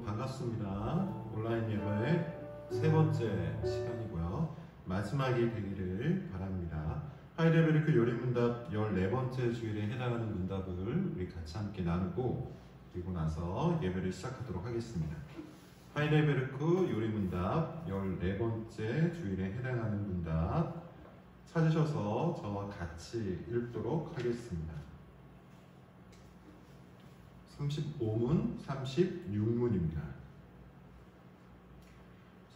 반갑습니다. 온라인 예배의 세 번째 시간이고요. 마지막이 되기를 바랍니다. 하이레베르크 요리문답 14번째 주일에 해당하는 문답을 우리 같이 함께 나누고 그리고 나서 예배를 시작하도록 하겠습니다. 하이레베르크 요리문답 14번째 주일에 해당하는 문답 찾으셔서 저와 같이 읽도록 하겠습니다. 35문, 36문입니다.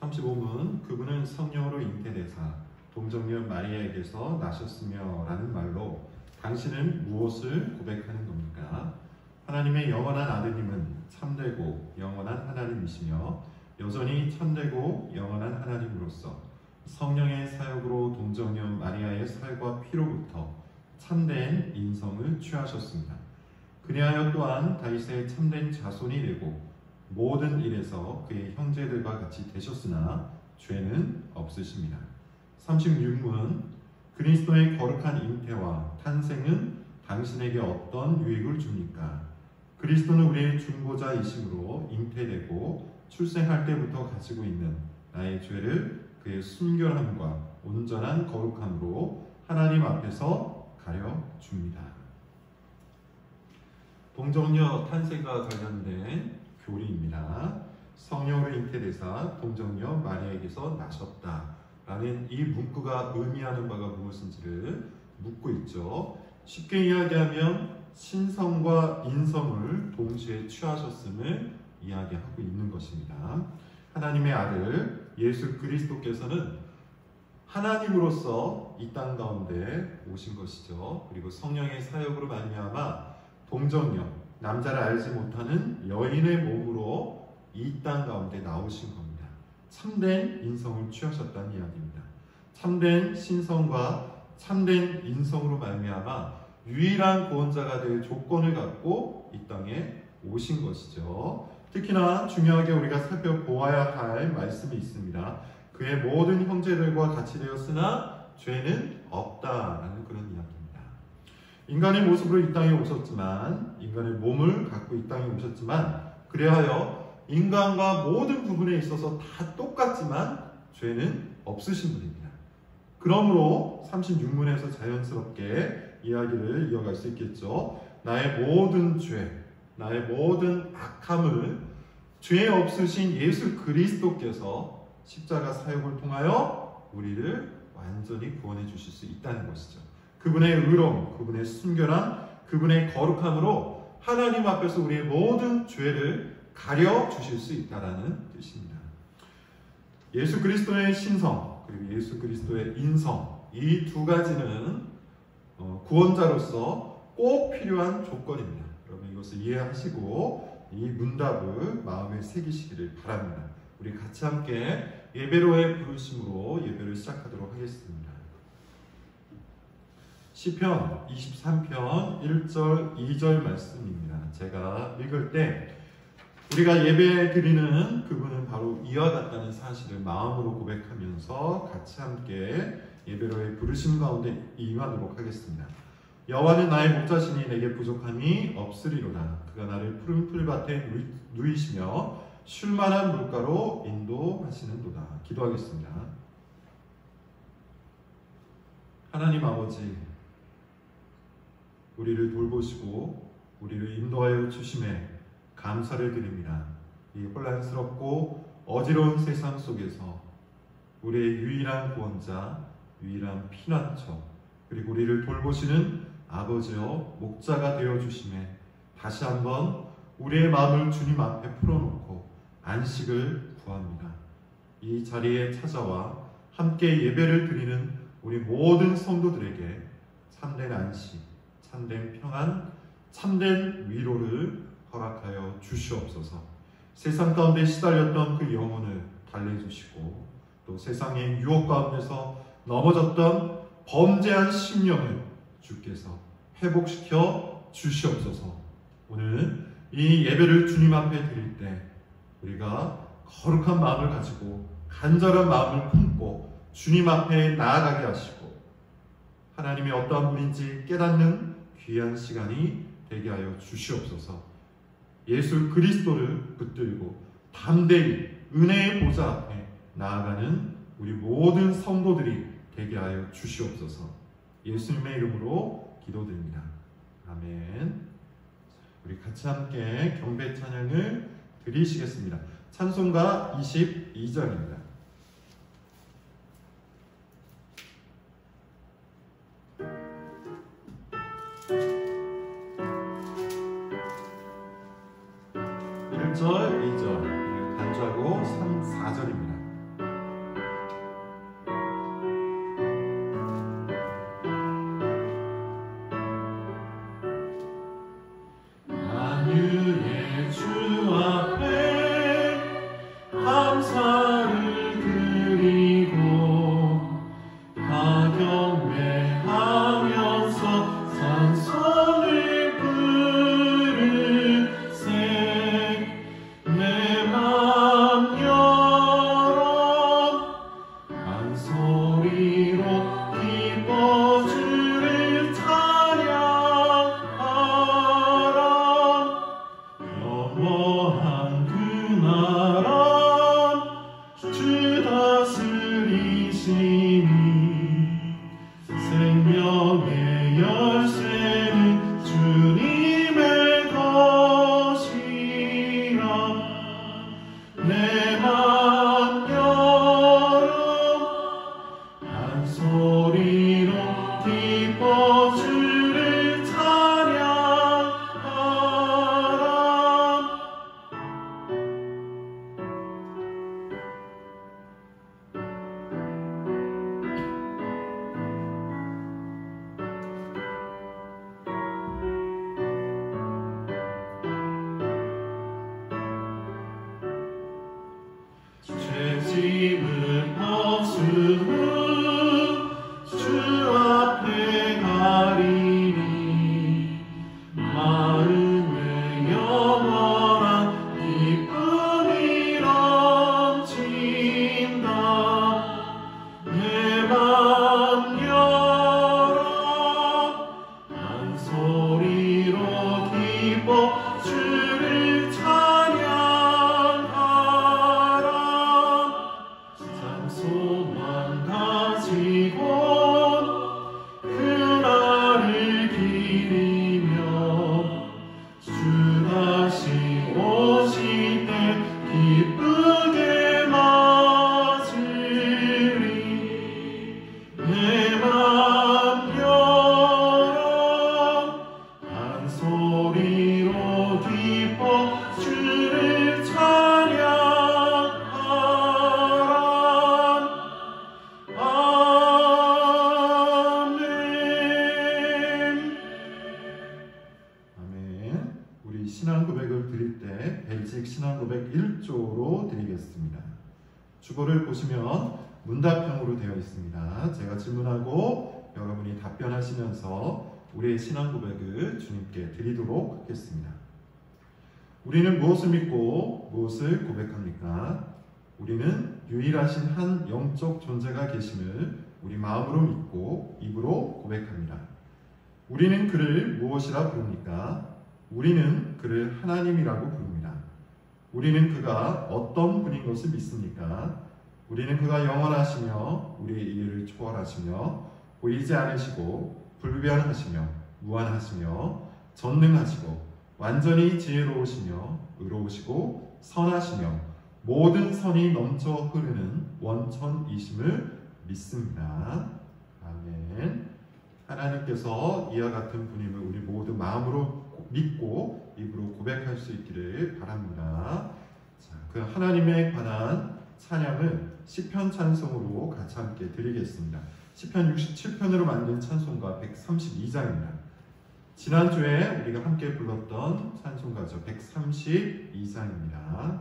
35문, 그분은 성령으로 잉태되사 동정녀 마리아에게서 나셨으며 라는 말로 당신은 무엇을 고백하는 겁니까? 하나님의 영원한 아드님은 참되고 영원한 하나님이시며 여전히 참되고 영원한 하나님으로서 성령의 사역으로 동정녀 마리아의 살과 피로부터 참된 인성을 취하셨습니다. 그리하여 또한 다윗의 참된 자손이 되고 모든 일에서 그의 형제들과 같이 되셨으나 죄는 없으십니다. 36문, 그리스도의 거룩한 잉태와 탄생은 당신에게 어떤 유익을 줍니까? 그리스도는 우리의 중보자이심으로 잉태되고 출생할 때부터 가지고 있는 나의 죄를 그의 순결함과 온전한 거룩함으로 하나님 앞에서 가려줍니다. 동정녀 탄생과 관련된 교리입니다. 성령으로 잉태되사 동정녀 마리아에게서 나셨다라는 이 문구가 의미하는 바가 무엇인지를 묻고 있죠. 쉽게 이야기하면 신성과 인성을 동시에 취하셨음을 이야기하고 있는 것입니다. 하나님의 아들 예수 그리스도께서는 하나님으로서 이 땅 가운데 오신 것이죠. 그리고 성령의 사역으로 말미암아 동정녀, 남자를 알지 못하는 여인의 몸으로 이 땅 가운데 나오신 겁니다. 참된 인성을 취하셨다는 이야기입니다. 참된 신성과 참된 인성으로 말미암아 유일한 구원자가 될 조건을 갖고 이 땅에 오신 것이죠. 특히나 중요하게 우리가 살펴보아야 할 말씀이 있습니다. 그의 모든 형제들과 같이 되었으나 죄는 없다라는 그런 이야기입니다. 인간의 모습으로 이 땅에 오셨지만, 인간의 몸을 갖고 이 땅에 오셨지만, 그리하여 인간과 모든 부분에 있어서 다 똑같지만 죄는 없으신 분입니다. 그러므로 36문에서 자연스럽게 이야기를 이어갈 수 있겠죠. 나의 모든 죄, 나의 모든 악함을 죄 없으신 예수 그리스도께서 십자가 사역을 통하여 우리를 완전히 구원해 주실 수 있다는 것이죠. 그분의 의로움, 그분의 순결함, 그분의 거룩함으로 하나님 앞에서 우리의 모든 죄를 가려 주실 수 있다는 뜻입니다. 예수 그리스도의 신성, 그리고 예수 그리스도의 인성, 이 두 가지는 구원자로서 꼭 필요한 조건입니다. 여러분 이것을 이해하시고 이 문답을 마음에 새기시기를 바랍니다. 우리 같이 함께 예배로의 부르심으로 예배를 시작하도록 하겠습니다. 시편 23편 1절 2절 말씀입니다. 제가 읽을 때 우리가 예배 드리는 그분은 바로 이와 같다는 사실을 마음으로 고백하면서 같이 함께 예배로의 부르심 가운데 임하도록 하겠습니다. 여호와는 나의 목자시니 내게 부족함이 없으리로다. 그가 나를 푸른 풀밭에 누이시며 쉴만한 물가로 인도하시는도다. 기도하겠습니다. 하나님 아버지, 우리를 돌보시고 우리를 인도하여 주심에 감사를 드립니다. 이 혼란스럽고 어지러운 세상 속에서 우리의 유일한 구원자, 유일한 피난처, 그리고 우리를 돌보시는 아버지여 목자가 되어주심에 다시 한번 우리의 마음을 주님 앞에 풀어놓고 안식을 구합니다. 이 자리에 찾아와 함께 예배를 드리는 우리 모든 성도들에게 참된 안식, 참된 평안, 참된 위로를 허락하여 주시옵소서. 세상 가운데 시달렸던 그 영혼을 달래주시고 또 세상의 유혹 가운데서 넘어졌던 범죄한 심령을 주께서 회복시켜 주시옵소서. 오늘 이 예배를 주님 앞에 드릴 때 우리가 거룩한 마음을 가지고 간절한 마음을 품고 주님 앞에 나아가게 하시고 하나님이 어떠한 분인지 깨닫는 귀한 시간이 되게 하여 주시옵소서. 예수 그리스도를 붙들고 담대히 은혜의 보좌 앞에 나아가는 우리 모든 성도들이 되게 하여 주시옵소서. 예수님의 이름으로 기도드립니다. 아멘. 우리 같이 함께 경배 찬양을 드리시겠습니다. 찬송가 22절입니다. 단주하고 3, 4절입니다. 만유의 주 앞에 감사를 드리고 가경배하면서 찬송을 부르세. 내 맘 열어 한 소리로 기뻐 주를 찬양하라. 영원한 그 나라 주 다스리시니 생명의 열쇠는 주님의 것이라. 내 맘 열어 한 소리로 기뻐 주를 찬양하라. 죄짐을 벗으고 주 앞에 가리니 마음에 영원한 기쁨이 넘친다. 내 맘 열어 한 소리로 기뻐 주를 찬양하라. 참 소망 가지고 그날을 기리며 주 다시 오실 때 기쁘게 맞으리. 내 맘 열어 한 소리로 기뻐 주를 찬양하라. 아멘. 아멘. 우리 신앙 고백을 드릴 때 벨직 신앙 고백 1조로 드리겠습니다. 주보를 보시면 문답형으로 되어 있습니다. 제가 질문하고 여러분이 답변하시면서 우리의 신앙 고백을 주님께 드리도록 하겠습니다. 우리는 무엇을 믿고 무엇을 고백합니까? 우리는 유일하신 한 영적 존재가 계심을 우리 마음으로 믿고 입으로 고백합니다. 우리는 그를 무엇이라 부릅니까? 우리는 그를 하나님이라고 부릅니다. 우리는 그가 어떤 분인 것을 믿습니까? 우리는 그가 영원하시며 우리의 이해를 초월하시며 보이지 않으시고 불변하시며 무한하시며 전능하시고 완전히 지혜로우시며 의로우시고 선하시며 모든 선이 넘쳐 흐르는 원천이심을 믿습니다. 아멘. 하나님께서 이와 같은 분임을 우리 모두 마음으로 믿고 입으로 고백할 수 있기를 바랍니다. 자, 그 하나님에 관한 찬양을 시편 찬송으로 같이 함께 드리겠습니다. 시편 67편으로 만든 찬송가 132장입니다. 지난주에 우리가 함께 불렀던 찬송가죠. 132장입니다.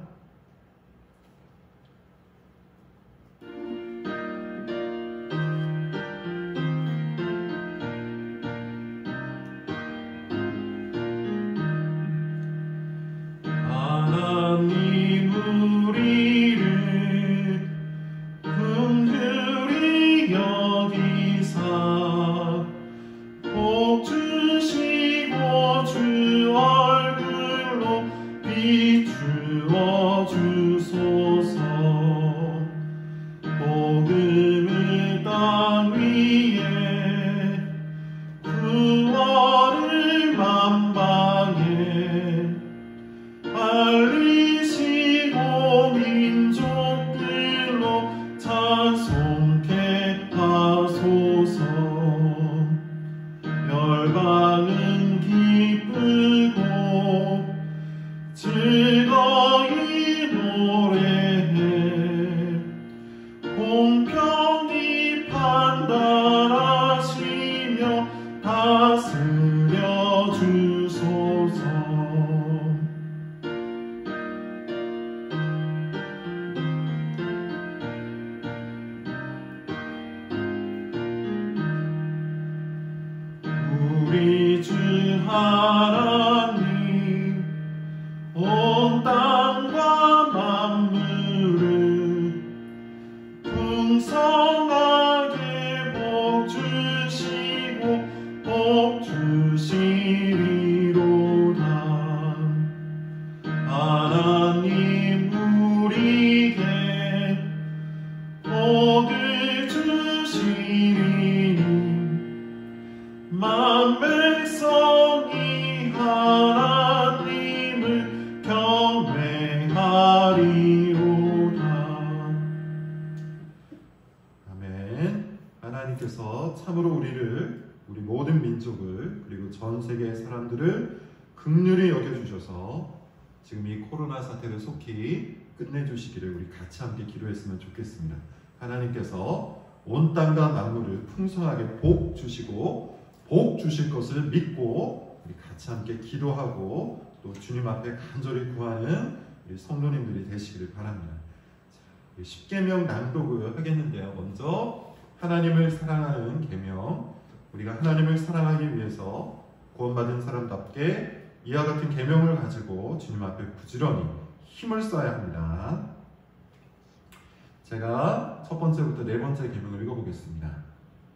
우리 주 하나님 온 땅과 만물을 풍성하게 복 주시고 복 주시리로다. 하나님 우리에게 복을 주시리니 만 백성이 하나님을 경외하리로다. 아멘. 하나님께서 참으로 우리 모든 민족을 그리고 전 세계 사람들을 긍휼히 여겨주셔서 지금 이 코로나 사태를 속히 끝내주시기를 우리 같이 함께 기도했으면 좋겠습니다. 하나님께서 온 땅과 만물을 풍성하게 복 주시고 복 주실 것을 믿고 우리 같이 함께 기도하고 또 주님 앞에 간절히 구하는 우리 성도님들이 되시기를 바랍니다. 자, 우리 10계명 낭독을 하겠는데요. 먼저 하나님을 사랑하는 계명, 우리가 하나님을 사랑하기 위해서 구원받은 사람답게 이와 같은 계명을 가지고 주님 앞에 부지런히 힘을 써야 합니다. 제가 첫 번째부터 네 번째 계명을 읽어보겠습니다.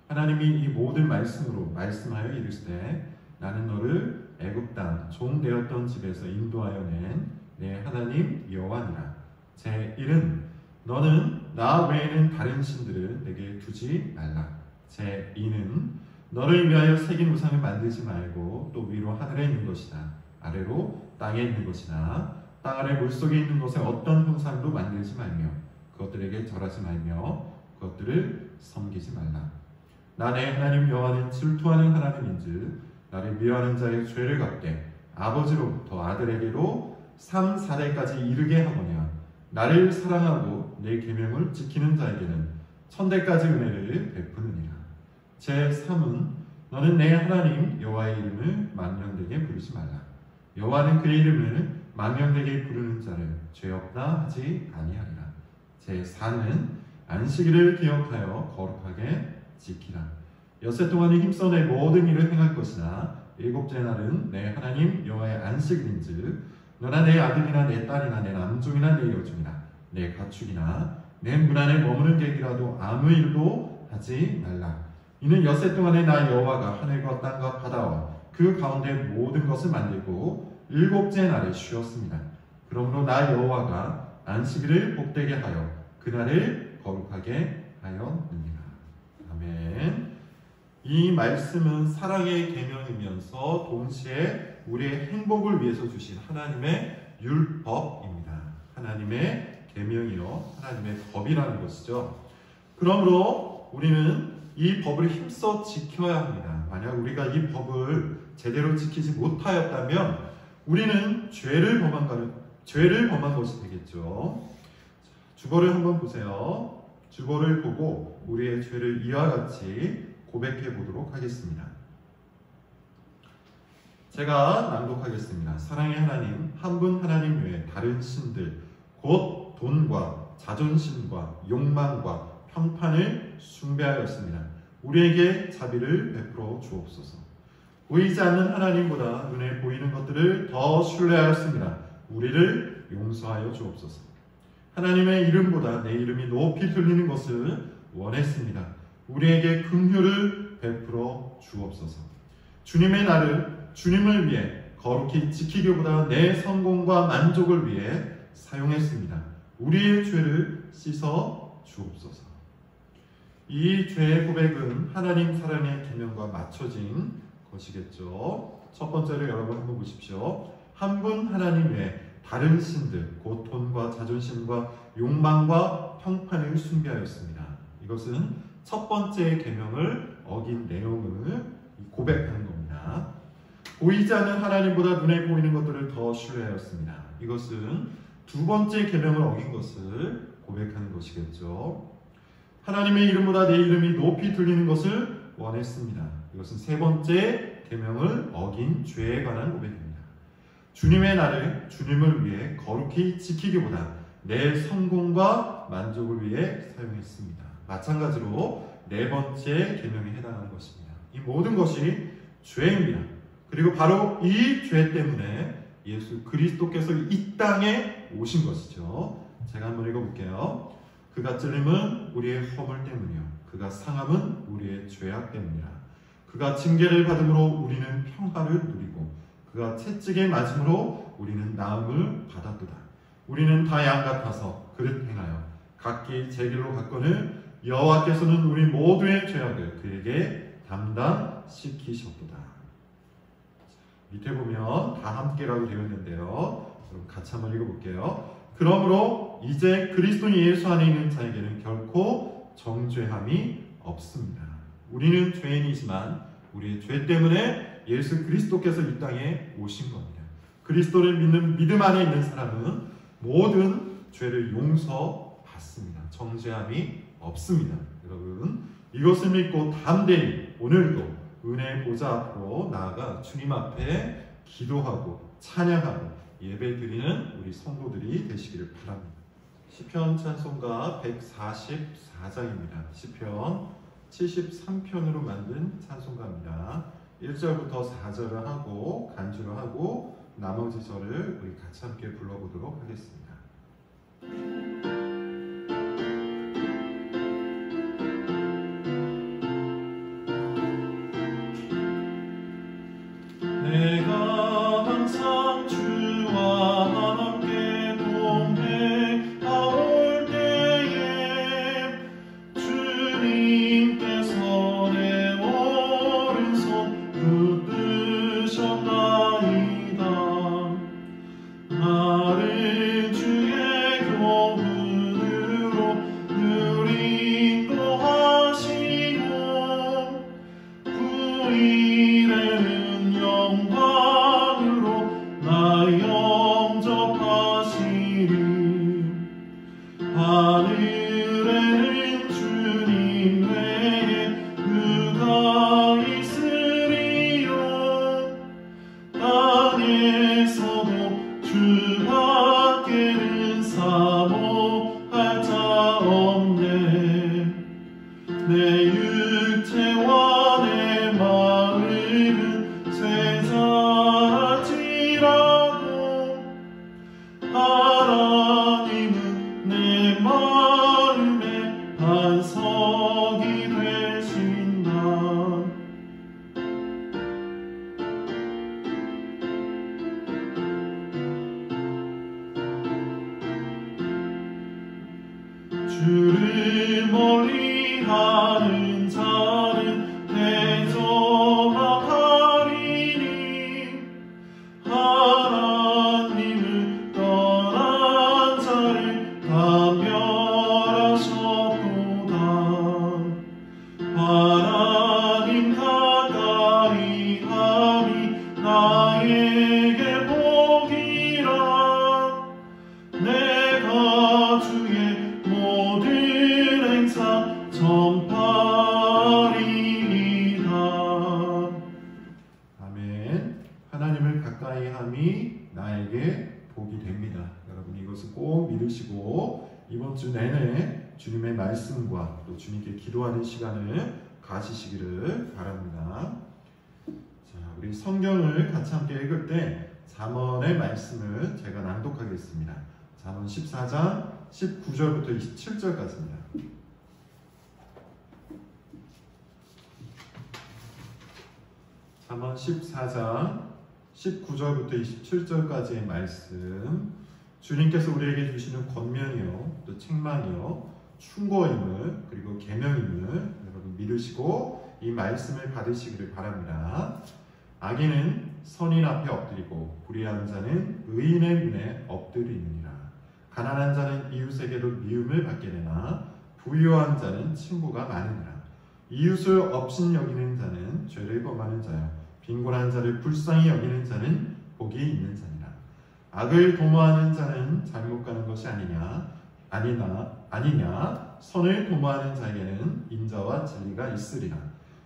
하나님이 이 모든 말씀으로 말씀하여 이르시되 나는 너를 애굽 땅 종 되었던 집에서 인도하여 낸 내 하나님 여호와니라. 제 1은 너는 나 외에는 다른 신들을 내게 두지 말라. 제 2는 너를 위하여 새긴 우상을 만들지 말고 또 위로 하늘에 있는 것이나 아래로 땅에 있는 것이나 땅 아래 물속에 있는 것에 어떤 형상도 만들지 말며 그것들에게 절하지 말며 그것들을 섬기지 말라. 나 내 하나님 여호와는 질투하는 하나님인즉 나를 미워하는 자의 죄를 갚되 아버지로부터 아들에게로 3, 4대까지 이르게 하거냐. 나를 사랑하고 내 계명을 지키는 자에게는 천대까지 은혜를 베푸느니라. 제 3은 너는 내 하나님 여호와의 이름을 망령되게 부르지 말라. 여호와는 그의 이름을 망령되게 부르는 자를 죄 없다 하지 아니하리라. 제 4는 안식일을 기억하여 거룩하게 지키라. 엿새 동안에 힘써 내 모든 일을 행할 것이나 일곱째 날은 내 하나님 여호와의 안식일인즉 너나 내 아들이나 내 딸이나 내 남종이나 내 여종이나 내 가축이나 내 문 안에 머무는 객이라도 아무 일도 하지 말라. 이는 엿새 동안에 나 여호와가 하늘과 땅과 바다와 그 가운데 모든 것을 만들고 일곱째 날에 쉬었습니다. 그러므로 나 여호와가 안식일을 복되게 하여 그날을 거룩하게 하였느니라. 아멘. 이 말씀은 사랑의 계명이면서 동시에 우리의 행복을 위해서 주신 하나님의 율법입니다. 하나님의 계명이요 하나님의 법이라는 것이죠. 그러므로 우리는 이 법을 힘써 지켜야 합니다. 만약 우리가 이 법을 제대로 지키지 못하였다면 우리는 죄를 범한 것이 되겠죠. 주보를 한번 보세요. 주보를 보고 우리의 죄를 이와 같이 고백해 보도록 하겠습니다. 제가 낭독하겠습니다. 사랑의 하나님, 한 분 하나님 외에 다른 신들, 곧 돈과 자존심과 욕망과 평판을 숭배하였습니다. 우리에게 자비를 베풀어 주옵소서. 보이지 않는 하나님보다 눈에 보이는 것들을 더 신뢰하였습니다. 우리를 용서하여 주옵소서. 하나님의 이름보다 내 이름이 높이 들리는 것을 원했습니다. 우리에게 긍휼을 베풀어 주옵소서. 주님의 날을 주님을 위해 거룩히 지키기보다 내 성공과 만족을 위해 사용했습니다. 우리의 죄를 씻어 주옵소서. 이 죄의 고백은 하나님 사랑의 계명과 맞춰진 것이겠죠. 첫 번째로 여러분 한번 보십시오. 한 분 하나님 외에 다른 신들, 곧 돈과 자존심과 욕망과 평판을 숭배하였습니다. 이것은 첫 번째 계명을 어긴 내용을 고백하는 겁니다. 보이지 않는 하나님보다 눈에 보이는 것들을 더 신뢰하였습니다. 이것은 두 번째 계명을 어긴 것을 고백하는 것이겠죠. 하나님의 이름보다 내 이름이 높이 들리는 것을 원했습니다. 이것은 세 번째 계명을 어긴 죄에 관한 고백입니다. 주님의 날을 주님을 위해 거룩히 지키기보다 내 성공과 만족을 위해 사용했습니다. 마찬가지로 네 번째 계명에 해당하는 것입니다. 이 모든 것이 죄입니다. 그리고 바로 이 죄 때문에 예수 그리스도께서 이 땅에 오신 것이죠. 제가 한번 읽어볼게요. 그가 찔림은 우리의 허물 때문이요 그가 상함은 우리의 죄악 때문이라. 그가 징계를 받음으로 우리는 평화를 누리고 그가 채찍에 맞음으로 우리는 나음을 받았도다. 우리는 다 양 같아서 그릇 행하여 각기 제 길로 갔거늘 여호와께서는 우리 모두의 죄악을 그에게 담당시키셨도다. 밑에 보면 다 함께라고 되어 있는데요. 그럼 같이 한번 읽어볼게요. 그러므로 이제 그리스도 예수 안에 있는 자에게는 결코 정죄함이 없습니다. 우리는 죄인이지만 우리의 죄 때문에 예수 그리스도께서 이 땅에 오신 겁니다. 그리스도를 믿는 믿음 안에 있는 사람은 모든 죄를 용서받습니다. 정죄함이 없습니다. 여러분, 이것을 믿고 담대히 오늘도 은혜의 보좌 앞으로 나아가 주님 앞에 기도하고 찬양하고 예배드리는 우리 성도들이 되시기를 바랍니다. 시편 찬송가 144장입니다. 시편 73편으로 만든 찬송가입니다. 1절부터 4절을 하고 간주를 하고 나머지 절을 우리 같이 함께 불러보도록 하겠습니다. 내가 항상 주와 함께 동행하올 때에 주님께서 내 오른손 붙드셨나이다. 나를 주의 교훈으로 늘 인도하시고 후일에는 영광으로 나 영접하시리. 하늘에는 주님 외에 누가 있으리요. 땅에서도 주 밖에는 사모할 자 없네. 내 육체와 내 마음은 쇠잔할지라도 하나님은 내 마음의 반석이 되신다. 주를 멀리하는 자는 대적하리니 하나님을 떠난 자를 다 하나님 가까이 함이 나에게 복이라. 내가 주의 모든 행사 전파리이다. 아멘. 하나님을 가까이 함이 나에게 복이 됩니다. 여러분 이것을 꼭 믿으시고 이번 주 내내 주님의 말씀과 또 주님께 기도하는 시간을 가지시기를 바랍니다. 자, 우리 성경을 같이 함께 읽을 때 잠언의 말씀을 제가 낭독하겠습니다. 잠언 14장 19절부터 27절까지입니다. 잠언 14장 19절부터 27절까지의 말씀, 주님께서 우리에게 주시는 권면이요 또 책망이요 충고임을 그리고 계명임을 여러분 믿으시고 이 말씀을 받으시기를 바랍니다. 악인은 선인 앞에 엎드리고 불의한 자는 의인의 눈에 엎드리느니라. 가난한 자는 이웃에게도 미움을 받게 되나 부유한 자는 친구가 많으니라. 이웃을 업신여기는 자는 죄를 범하는 자요 빈곤한 자를 불쌍히 여기는 자는 복이 있는 자니라. 악을 도모하는 자는 잘못 가는 것이 아니냐 선을 도모하는 자에게는 인자와 진리가 있으리라.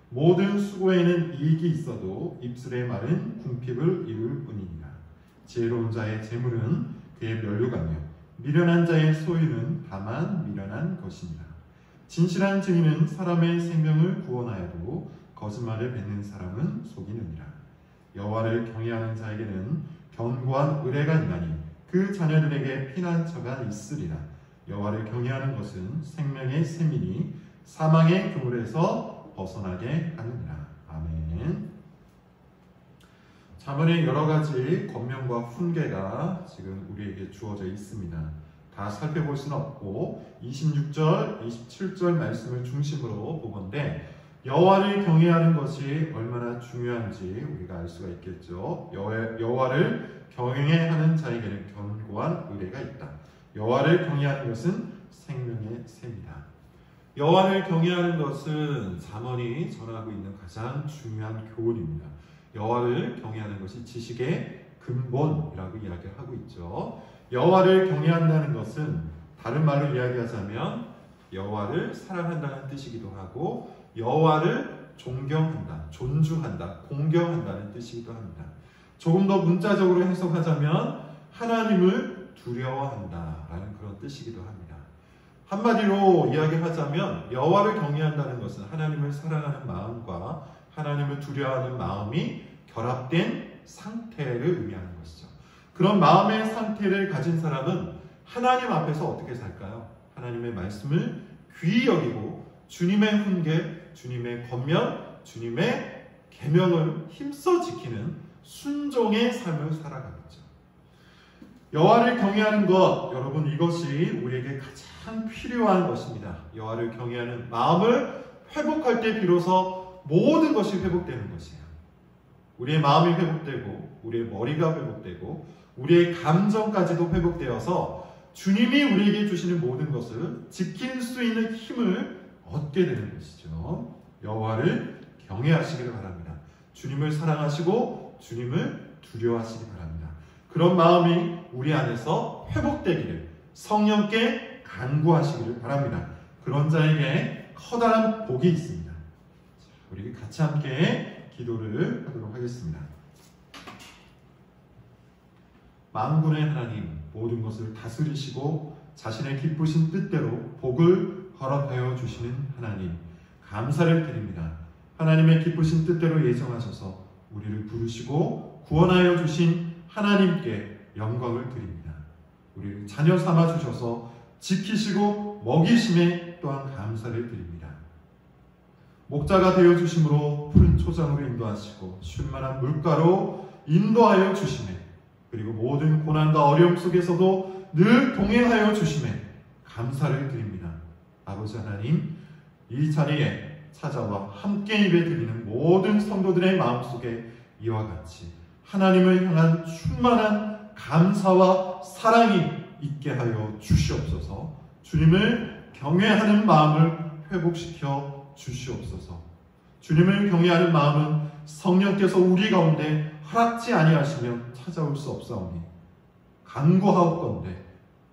모든 수고에는 이익이 있어도 입술의 말은 궁핍을 이룰 뿐이니라. 지혜로운 자의 재물은 그의 면류관이요 미련한 자의 소유는 다만 미련한 것이니라. 진실한 증인은 사람의 생명을 구원하여도 거짓말을 뱉는 사람은 속이느니라. 여호와를 경외하는 자에게는 견고한 의뢰가 있나니 그 자녀들에게 피난처가 있으리라. 여호와를 경외하는 것은 생명의 셈이니 사망의 그물에서 벗어나게 하느니라. 아멘. 잠언의 여러 가지 권면과 훈계가 지금 우리에게 주어져 있습니다. 다 살펴볼 수는 없고 26절, 27절 말씀을 중심으로 보건대 여호와를 경외하는 것이 얼마나 중요한지 우리가 알 수가 있겠죠. 여호와를 경외하는 자에게는 견고한 의뢰가 있다. 여호와를 경외하는 것은 생명의 셈이다. 여호와를 경외하는 것은 잠언이 전하고 있는 가장 중요한 교훈입니다. 여호와를 경외하는 것이 지식의 근본이라고 이야기를 하고 있죠. 여호와를 경외한다는 것은 다른 말로 이야기하자면 여호와를 사랑한다는 뜻이기도 하고 여호와를 존경한다, 존중한다, 공경한다는 뜻이기도 합니다. 조금 더 문자적으로 해석하자면 하나님을 두려워한다라는 그런 뜻이기도 합니다. 한마디로 이야기하자면 여호와를 경외한다는 것은 하나님을 사랑하는 마음과 하나님을 두려워하는 마음이 결합된 상태를 의미하는 것이죠. 그런 마음의 상태를 가진 사람은 하나님 앞에서 어떻게 살까요? 하나님의 말씀을 귀히 여기고 주님의 훈계, 주님의 권면, 주님의 계명을 힘써 지키는 순종의 삶을 살아가겠죠. 여호와를 경외하는 것, 여러분 이것이 우리에게 가장 필요한 것입니다. 여호와를 경외하는 마음을 회복할 때 비로소 모든 것이 회복되는 것이에요. 우리의 마음이 회복되고 우리의 머리가 회복되고 우리의 감정까지도 회복되어서 주님이 우리에게 주시는 모든 것을 지킬 수 있는 힘을 얻게 되는 것이죠. 여호와를 경외하시기를 바랍니다. 주님을 사랑하시고 주님을 두려워하시기 바랍니다. 그런 마음이 우리 안에서 회복되기를 성령께 간구하시기를 바랍니다. 그런 자에게 커다란 복이 있습니다. 우리 같이 함께 기도를 하도록 하겠습니다. 만군의 하나님, 모든 것을 다스리시고 자신의 기쁘신 뜻대로 복을 허락하여 주시는 하나님, 감사를 드립니다. 하나님의 기쁘신 뜻대로 예정하셔서 우리를 부르시고 구원하여 주신 하나님께 영광을 드립니다. 우리를 자녀 삼아 주셔서 지키시고 먹이심에 또한 감사를 드립니다. 목자가 되어 주심으로 푸른 초장으로 인도하시고 쉴만한 물가로 인도하여 주심에, 그리고 모든 고난과 어려움 속에서도 늘 동행하여 주심에 감사를 드립니다. 아버지 하나님, 이 자리에 찾아와 함께 예배드리는 모든 성도들의 마음속에 이와 같이 하나님을 향한 충만한 감사와 사랑이 있게 하여 주시옵소서. 주님을 경외하는 마음을 회복시켜 주시옵소서. 주님을 경외하는 마음은 성령께서 우리 가운데 허락지 아니하시면 찾아올 수 없사오니 간구하옵건대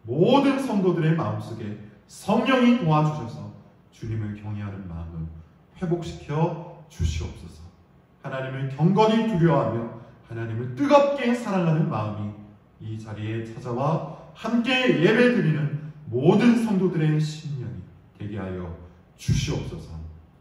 모든 성도들의 마음속에 성령이 도와주셔서 주님을 경외하는 마음을 회복시켜 주시옵소서. 하나님을 경건히 두려워하며 하나님을 뜨겁게 사랑하는 마음이 이 자리에 찾아와 함께 예배드리는 모든 성도들의 심령이 되게 하여 주시옵소서.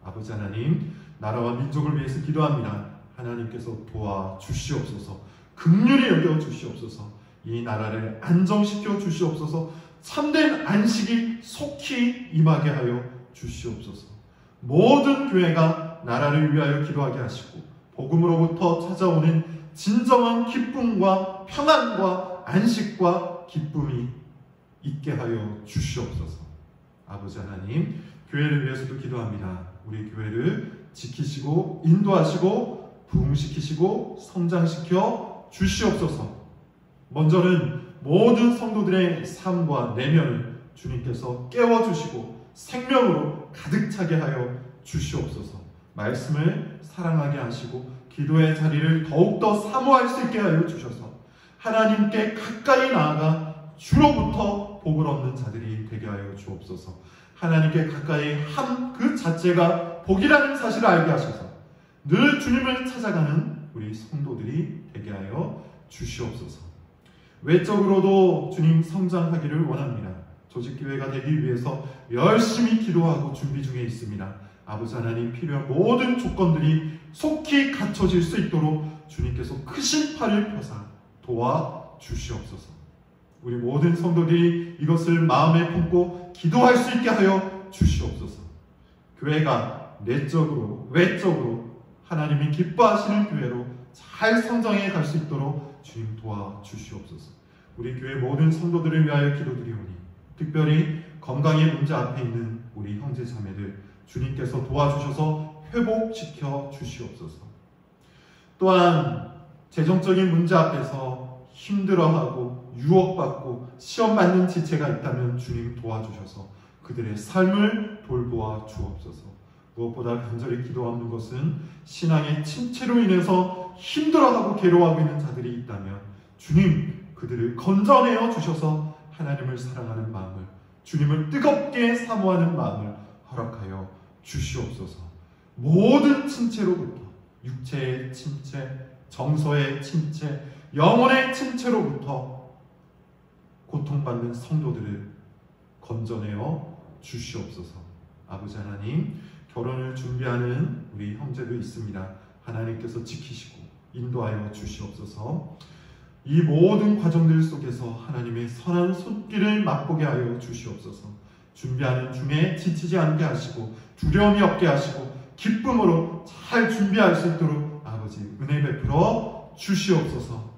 아버지 하나님, 나라와 민족을 위해서 기도합니다. 하나님께서 도와주시옵소서. 긍휼히 여겨 주시옵소서. 이 나라를 안정시켜 주시옵소서. 참된 안식이 속히 임하게 하여 주시옵소서. 모든 교회가 나라를 위하여 기도하게 하시고 복음으로부터 찾아오는 진정한 기쁨과 평안과 안식과 기쁨이 있게 하여 주시옵소서. 아버지 하나님, 교회를 위해서도 기도합니다. 우리 교회를 지키시고 인도하시고 부흥시키시고 성장시켜 주시옵소서. 먼저는 모든 성도들의 삶과 내면을 주님께서 깨워주시고 생명으로 가득 차게 하여 주시옵소서. 말씀을 사랑하게 하시고 기도의 자리를 더욱더 사모할 수 있게 하여 주셔서 하나님께 가까이 나아가 주로부터 복을 얻는 자들이 되게 하여 주옵소서. 하나님께 가까이 함 그 자체가 복이라는 사실을 알게 하셔서 늘 주님을 찾아가는 우리 성도들이 되게 하여 주시옵소서. 외적으로도 주님 성장하기를 원합니다. 조직교회가 되기 위해서 열심히 기도하고 준비 중에 있습니다. 아버지 하나님, 필요한 모든 조건들이 속히 갖춰질 수 있도록 주님께서 크신 팔을 펴사 도와주시옵소서. 우리 모든 성도들이 이것을 마음에 품고 기도할 수 있게 하여 주시옵소서. 교회가 내적으로 외적으로 하나님이 기뻐하시는 교회로 잘 성장해 갈 수 있도록 주님 도와주시옵소서. 우리 교회 모든 성도들을 위하여 기도드리오니 특별히 건강의 문제 앞에 있는 우리 형제 자매들 주님께서 도와주셔서 회복시켜 주시옵소서. 또한 재정적인 문제 앞에서 힘들어하고 유혹받고 시험 맞는 지체가 있다면 주님 도와주셔서 그들의 삶을 돌보아 주옵소서. 무엇보다 간절히 기도하는 것은 신앙의 침체로 인해서 힘들어하고 괴로워하고 있는 자들이 있다면 주님 그들을 건져내어 주셔서 하나님을 사랑하는 마음을, 주님을 뜨겁게 사모하는 마음을 허락하여 주시옵소서. 모든 침체로부터, 육체의 침체, 정서의 침체, 영혼의 침체로부터 고통받는 성도들을 건져내어 주시옵소서. 아버지 하나님, 결혼을 준비하는 우리 형제도 있습니다. 하나님께서 지키시고 인도하여 주시옵소서. 이 모든 과정들 속에서 하나님의 선한 손길을 맛보게 하여 주시옵소서. 준비하는 중에 지치지 않게 하시고 두려움이 없게 하시고 기쁨으로 잘 준비할 수 있도록 아버지 은혜 베풀어 주시옵소서.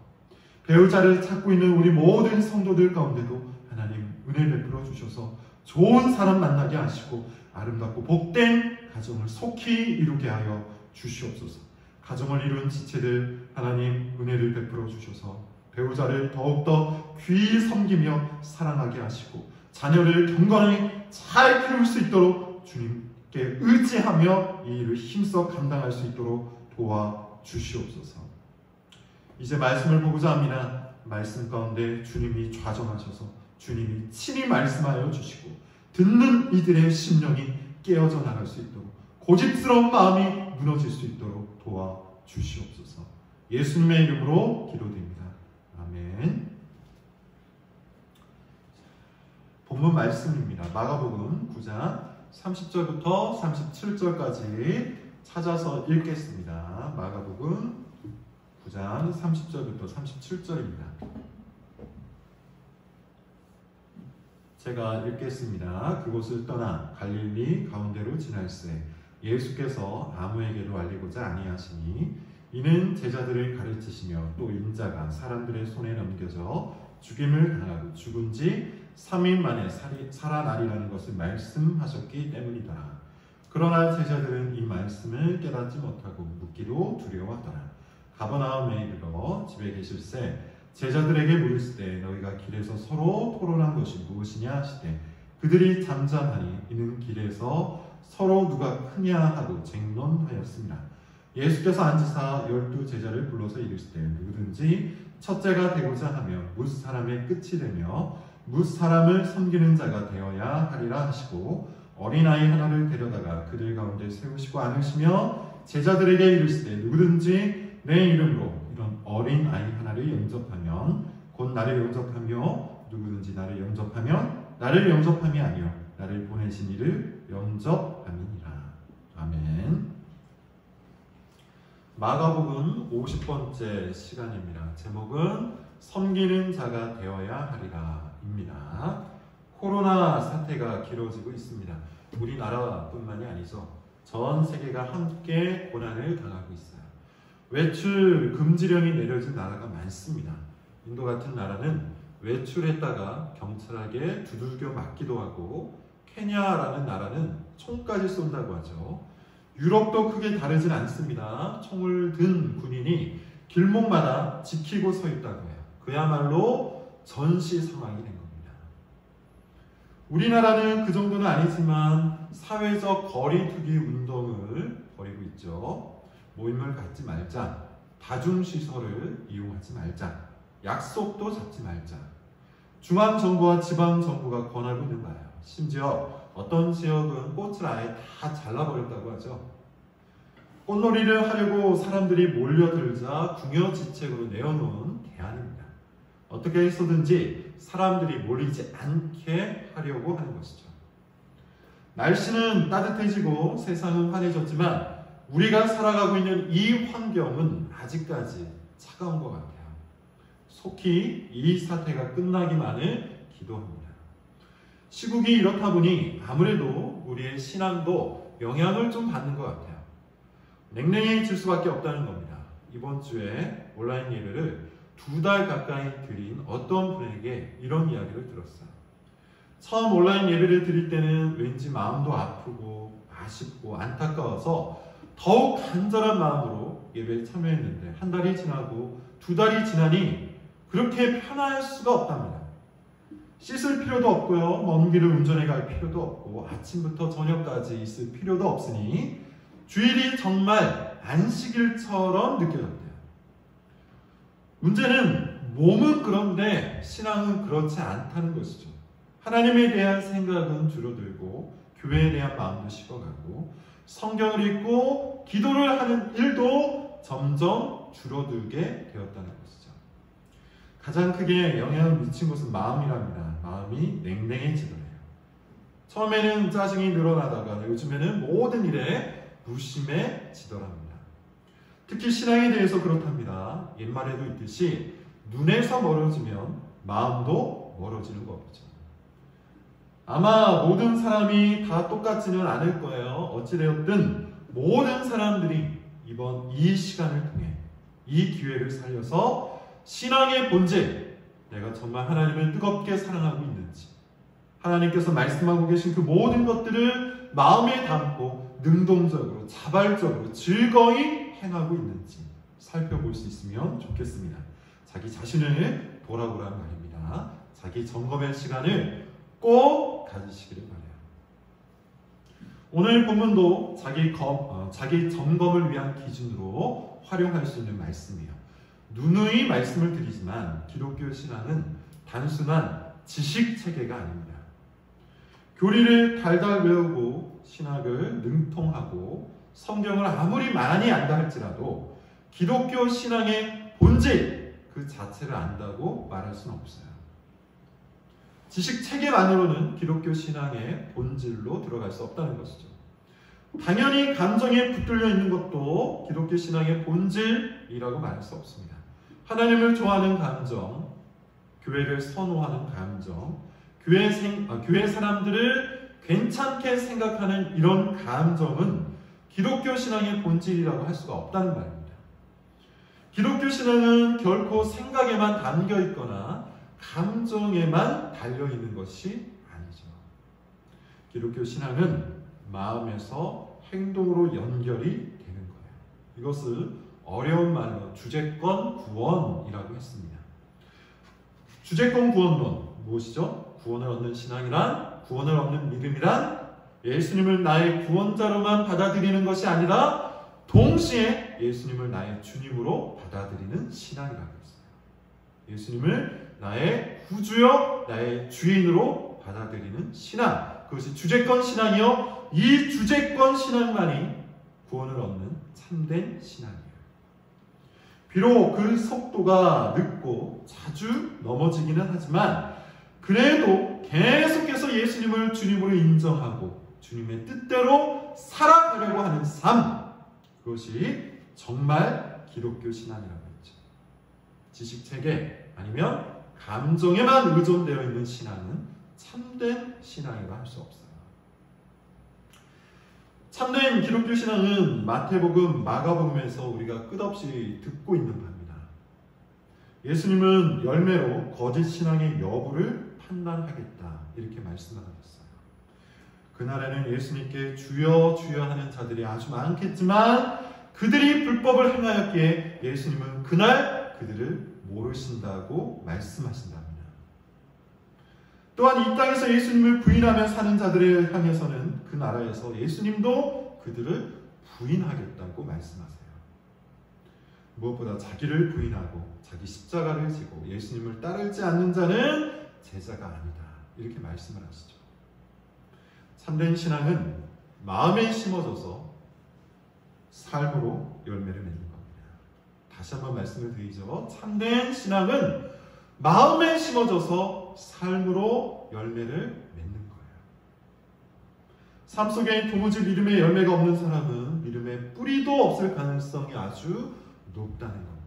배우자를 찾고 있는 우리 모든 성도들 가운데도 하나님 은혜 베풀어 주셔서 좋은 사람 만나게 하시고 아름답고 복된 가정을 속히 이루게 하여 주시옵소서. 가정을 이룬 지체들 하나님 은혜를 베풀어 주셔서 배우자를 더욱더 귀히 섬기며 사랑하게 하시고 자녀를 경건히 잘 키울 수 있도록 주님께 의지하며 이 일을 힘써 감당할 수 있도록 도와주시옵소서. 이제 말씀을 보고자 합니다. 말씀 가운데 주님이 좌정하셔서 주님이 친히 말씀하여 주시고 듣는 이들의 심령이 깨어져 나갈 수 있도록 고집스러운 마음이 무너질 수 있도록 도와주시옵소서. 예수님의 이름으로 기도드립니다. 아멘. 본문 말씀입니다. 마가복음 9장 30절부터 37절까지 찾아서 읽겠습니다. 마가복음 9장 30절부터 37절입니다. 제가 읽겠습니다. 그곳을 떠나 갈릴리 가운데로 지날새 예수께서 아무에게도 알리고자 아니하시니 이는 제자들을 가르치시며 또 인자가 사람들의 손에 넘겨져 죽임을 당하고 죽은 지 3일 만에 살아나리라는 것을 말씀하셨기 때문이다. 그러나 제자들은 이 말씀을 깨닫지 못하고 묻기도 두려워하더라. 가버나움에 이르러 집에 계실새 제자들에게 물으시되 너희가 길에서 서로 토론한 것이 무엇이냐 하시되 그들이 잠잠하니 이는 길에서 서로 누가 크냐 하고 쟁론하였습니다. 예수께서 앉으사 12 제자를 불러서 이르시되 누구든지 첫째가 되고자 하며 뭇 사람의 끝이 되며 뭇 사람을 섬기는 자가 되어야 하리라 하시고 어린아이 하나를 데려다가 그들 가운데 세우시고 안으시며 제자들에게 이르시되 누구든지 내 이름으로 이런 어린아이 하나를 영접하면 곧 나를 영접하며 누구든지 나를 영접하면 나를 영접함이 아니요 나를 보내신 이를 영접함이니라. 아멘. 마가복음 50번째 시간입니다. 제목은 섬기는 자가 되어야 하리라 입니다. 코로나 사태가 길어지고 있습니다. 우리나라뿐만이 아니죠. 전 세계가 함께 고난을 당하고 있어요. 외출 금지령이 내려진 나라가 많습니다. 인도 같은 나라는 외출했다가 경찰에게 두들겨 맞기도 하고, 케냐라는 나라는 총까지 쏜다고 하죠. 유럽도 크게 다르진 않습니다. 총을 든 군인이 길목마다 지키고 서 있다고 해요. 그야말로 전시 상황이 된 겁니다. 우리나라는 그 정도는 아니지만 사회적 거리두기 운동을 벌이고 있죠. 모임을 갖지 말자, 다중시설을 이용하지 말자, 약속도 잡지 말자. 중앙정부와 지방정부가 권하고 있는 거예요. 심지어 어떤 지역은 꽃을 아예 다 잘라버렸다고 하죠. 꽃놀이를 하려고 사람들이 몰려들자 궁여지책으로 내어놓은 대안입니다. 어떻게 해서든지 사람들이 몰리지 않게 하려고 하는 것이죠. 날씨는 따뜻해지고 세상은 환해졌지만 우리가 살아가고 있는 이 환경은 아직까지 차가운 것 같아요. 속히 이 사태가 끝나기만을 기도합니다. 시국이 이렇다 보니 아무래도 우리의 신앙도 영향을 좀 받는 것 같아요. 냉랭해질 수밖에 없다는 겁니다. 이번 주에 온라인 예배를 2달 가까이 드린 어떤 분에게 이런 이야기를 들었어요. 처음 온라인 예배를 드릴 때는 왠지 마음도 아프고 아쉽고 안타까워서 더욱 간절한 마음으로 예배에 참여했는데, 한 달이 지나고 2달이 지나니 그렇게 편할 수가 없답니다. 씻을 필요도 없고요, 먼 길을 운전해 갈 필요도 없고 아침부터 저녁까지 있을 필요도 없으니 주일이 정말 안식일처럼 느껴졌대요. 문제는 몸은 그런데 신앙은 그렇지 않다는 것이죠. 하나님에 대한 생각은 줄어들고 교회에 대한 마음도 식어가고 성경을 읽고 기도를 하는 일도 점점 줄어들게 되었다는 것이죠. 가장 크게 영향을 미친 것은 마음이랍니다. 마음이 냉랭해지더래요. 처음에는 짜증이 늘어나다가 요즘에는 모든 일에 무심해지더랍니다. 특히 신앙에 대해서 그렇답니다. 옛말에도 있듯이 눈에서 멀어지면 마음도 멀어지는 법이죠. 아마 모든 사람이 다 똑같지는 않을 거예요. 어찌되었든 모든 사람들이 이번 이 시간을 통해 이 기회를 살려서 신앙의 본질, 내가 정말 하나님을 뜨겁게 사랑하고 있는지, 하나님께서 말씀하고 계신 그 모든 것들을 마음에 담고 능동적으로 자발적으로 즐거이 행하고 있는지 살펴볼 수 있으면 좋겠습니다. 자기 자신을 돌아보라는 말입니다. 자기 점검의 시간을 꼭 가지시기를 바라요. 오늘 본문도 자기 점검을 위한 기준으로 활용할 수 있는 말씀이에요. 누누이 말씀을 드리지만 기독교 신앙은 단순한 지식 체계가 아닙니다. 교리를 달달 외우고 신학을 능통하고 성경을 아무리 많이 안다 할지라도 기독교 신앙의 본질 그 자체를 안다고 말할 수는 없어요. 지식 체계만으로는 기독교 신앙의 본질로 들어갈 수 없다는 것이죠. 당연히 감정에 붙들려 있는 것도 기독교 신앙의 본질이라고 말할 수 없습니다. 하나님을 좋아하는 감정, 교회를 선호하는 감정, 교회 사람들을 괜찮게 생각하는 이런 감정은 기독교 신앙의 본질이라고 할 수가 없다는 말입니다. 기독교 신앙은 결코 생각에만 담겨 있거나 감정에만 달려있는 것이 아니죠. 기독교 신앙은 마음에서 행동으로 연결이 되는 거예요. 이것을 어려운 말로 주제권 구원이라고 했습니다. 주제권 구원론 무엇이죠? 구원을 얻는 신앙이란, 구원을 얻는 믿음이란 예수님을 나의 구원자로만 받아들이는 것이 아니라 동시에 예수님을 나의 주님으로 받아들이는 신앙이라고 했어요. 예수님을 나의 구주여 나의 주인으로 받아들이는 신앙, 그것이 주제권 신앙이요, 이 주제권 신앙만이 구원을 얻는 참된 신앙이에요. 비록 그 속도가 늦고 자주 넘어지기는 하지만 그래도 계속해서 예수님을 주님으로 인정하고 주님의 뜻대로 살아가려고 하는 삶, 그것이 정말 기독교 신앙이라고 했죠. 지식체계 아니면 감정에만 의존되어 있는 신앙은 참된 신앙이라 할 수 없어요. 참된 기독교 신앙은 마태복음, 마가복음에서 우리가 끝없이 듣고 있는 바입니다. 예수님은 열매로 거짓 신앙의 여부를 판단하겠다 이렇게 말씀하셨어요. 그날에는 예수님께 주여 주여 하는 자들이 아주 많겠지만 그들이 불법을 행하였기에 예수님은 그날 그들을 모르신다고 말씀하신답니다. 또한 이 땅에서 예수님을 부인하며 사는 자들을 향해서는 그 나라에서 예수님도 그들을 부인하겠다고 말씀하세요. 무엇보다 자기를 부인하고 자기 십자가를 지고 예수님을 따르지 않는 자는 제자가 아니다 이렇게 말씀을 하시죠. 참된 신앙은 마음에 심어져서 삶으로 열매를 맺는 겁니다. 다시 한번 말씀을 드리죠. 참된 신앙은 마음에 심어져서 삶으로 열매를 맺는 거예요. 삶 속에 도무지 믿음의 열매가 없는 사람은 믿음의 뿌리도 없을 가능성이 아주 높다는 겁니다.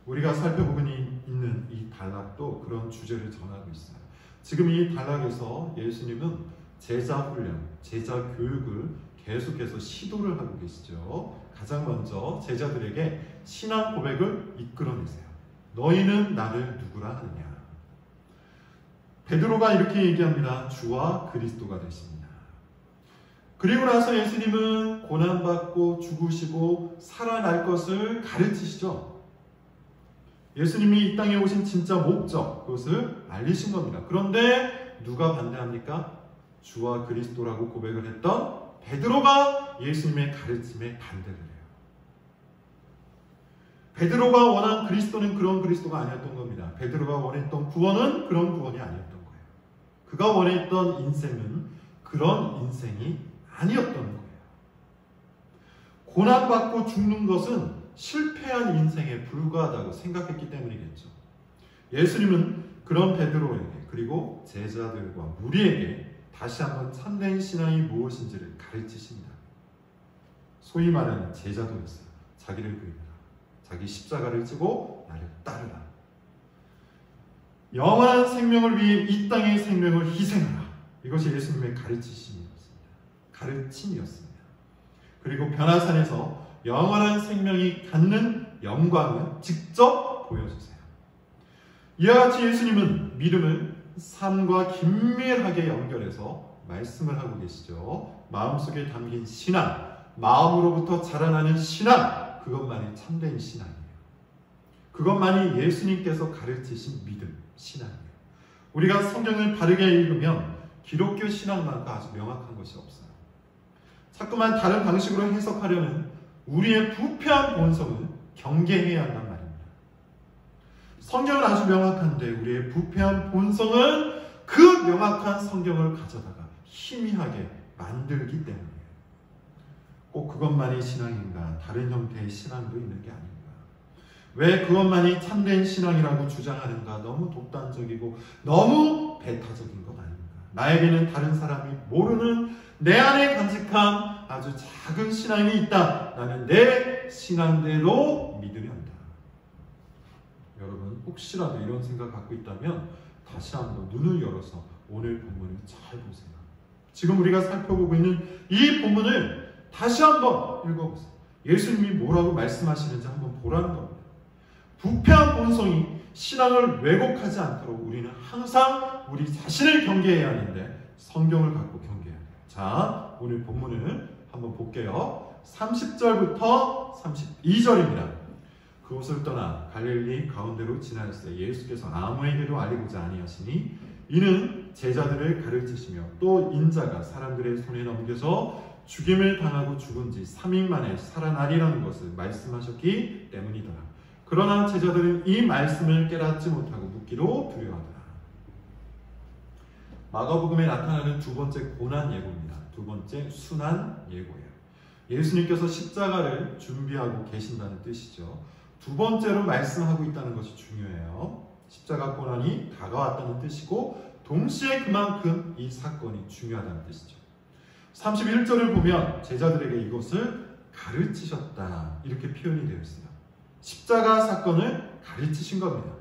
우리가 살펴보고 있는 이 단락도 그런 주제를 전하고 있어요. 지금 이 단락에서 예수님은 제자 훈련, 제자 교육을 계속해서 시도를 하고 계시죠. 가장 먼저 제자들에게 신앙 고백을 이끌어내세요. 너희는 나를 누구라 하느냐. 베드로가 이렇게 얘기합니다. 주와 그리스도가 되십니다. 그리고 나서 예수님은 고난받고 죽으시고 살아날 것을 가르치시죠. 예수님이 이 땅에 오신 진짜 목적, 그것을 알리신 겁니다. 그런데 누가 반대합니까? 주와 그리스도라고 고백을 했던 베드로가 예수님의 가르침에 반대를 해요. 베드로가 원한 그리스도는 그런 그리스도가 아니었던 겁니다. 베드로가 원했던 구원은 그런 구원이 아니었던 거예요. 그가 원했던 인생은 그런 인생이 아니었던 거예요. 고난받고 죽는 것은 실패한 인생에 불과하다고 생각했기 때문이겠죠. 예수님은 그런 베드로에게 그리고 제자들과 무리에게 다시 한번 참된 신앙이 무엇인지를 가르치십니다. 소위 말하는 제자도였어요. 자기를 부인하라. 자기 십자가를 지고 나를 따르라. 영원한 생명을 위해 이 땅의 생명을 희생하라. 이것이 예수님의 가르침이었습니다. 그리고 변화산에서 영원한 생명이 갖는 영광을 직접 보여주세요. 이와 같이 예수님은 믿음을 삶과 긴밀하게 연결해서 말씀을 하고 계시죠. 마음속에 담긴 신앙, 마음으로부터 자라나는 신앙, 그것만이 참된 신앙이에요. 그것만이 예수님께서 가르치신 믿음, 신앙이에요. 우리가 성경을 바르게 읽으면 기독교 신앙만큼 아주 명확한 것이 없어요. 자꾸만 다른 방식으로 해석하려는 우리의 부패한 본성을 경계해야 한단 말입니다. 성경은 아주 명확한데 우리의 부패한 본성은 그 명확한 성경을 가져다가 희미하게 만들기 때문이에요. 꼭 그것만이 신앙인가? 다른 형태의 신앙도 있는 게 아닌가? 왜 그것만이 참된 신앙이라고 주장하는가? 너무 독단적이고 너무 배타적인 것 아닌가? 나에게는 다른 사람이 모르는 내 안에 간직한 아주 작은 신앙이 있다. 나는 내 신앙대로 믿으려 한다. 여러분 혹시라도 이런 생각 갖고 있다면 다시 한번 눈을 열어서 오늘 본문을 잘 보세요. 지금 우리가 살펴보고 있는 이 본문을 다시 한번 읽어보세요. 예수님이 뭐라고 말씀하시는지 한번 보라는 겁니다. 부패한 본성이 신앙을 왜곡하지 않도록 우리는 항상 우리 자신을 경계해야 하는데 성경을 갖고 경계해야 해요. 자, 오늘 본문을 한번 볼게요. 30절부터 32절입니다. 그곳을 떠나 갈릴리 가운데로 지나였어요. 예수께서 아무에게도 알리고자 아니하시니 이는 제자들을 가르치시며 또 인자가 사람들의 손에 넘겨서 죽임을 당하고 죽은 지 3일 만에 살아나리라는 것을 말씀하셨기 때문이더라. 그러나 제자들은 이 말씀을 깨닫지 못하고 묻기로 두려워하더라. 마가복음에 나타나는 두 번째 고난 예고입니다. 두 번째 순환 예고예요. 예수님께서 십자가를 준비하고 계신다는 뜻이죠. 두 번째로 말씀하고 있다는 것이 중요해요. 십자가 고난이 다가왔다는 뜻이고 동시에 그만큼 이 사건이 중요하다는 뜻이죠. 31절을 보면 제자들에게 이것을 가르치셨다 이렇게 표현이 되어 있어요. 십자가 사건을 가르치신 겁니다.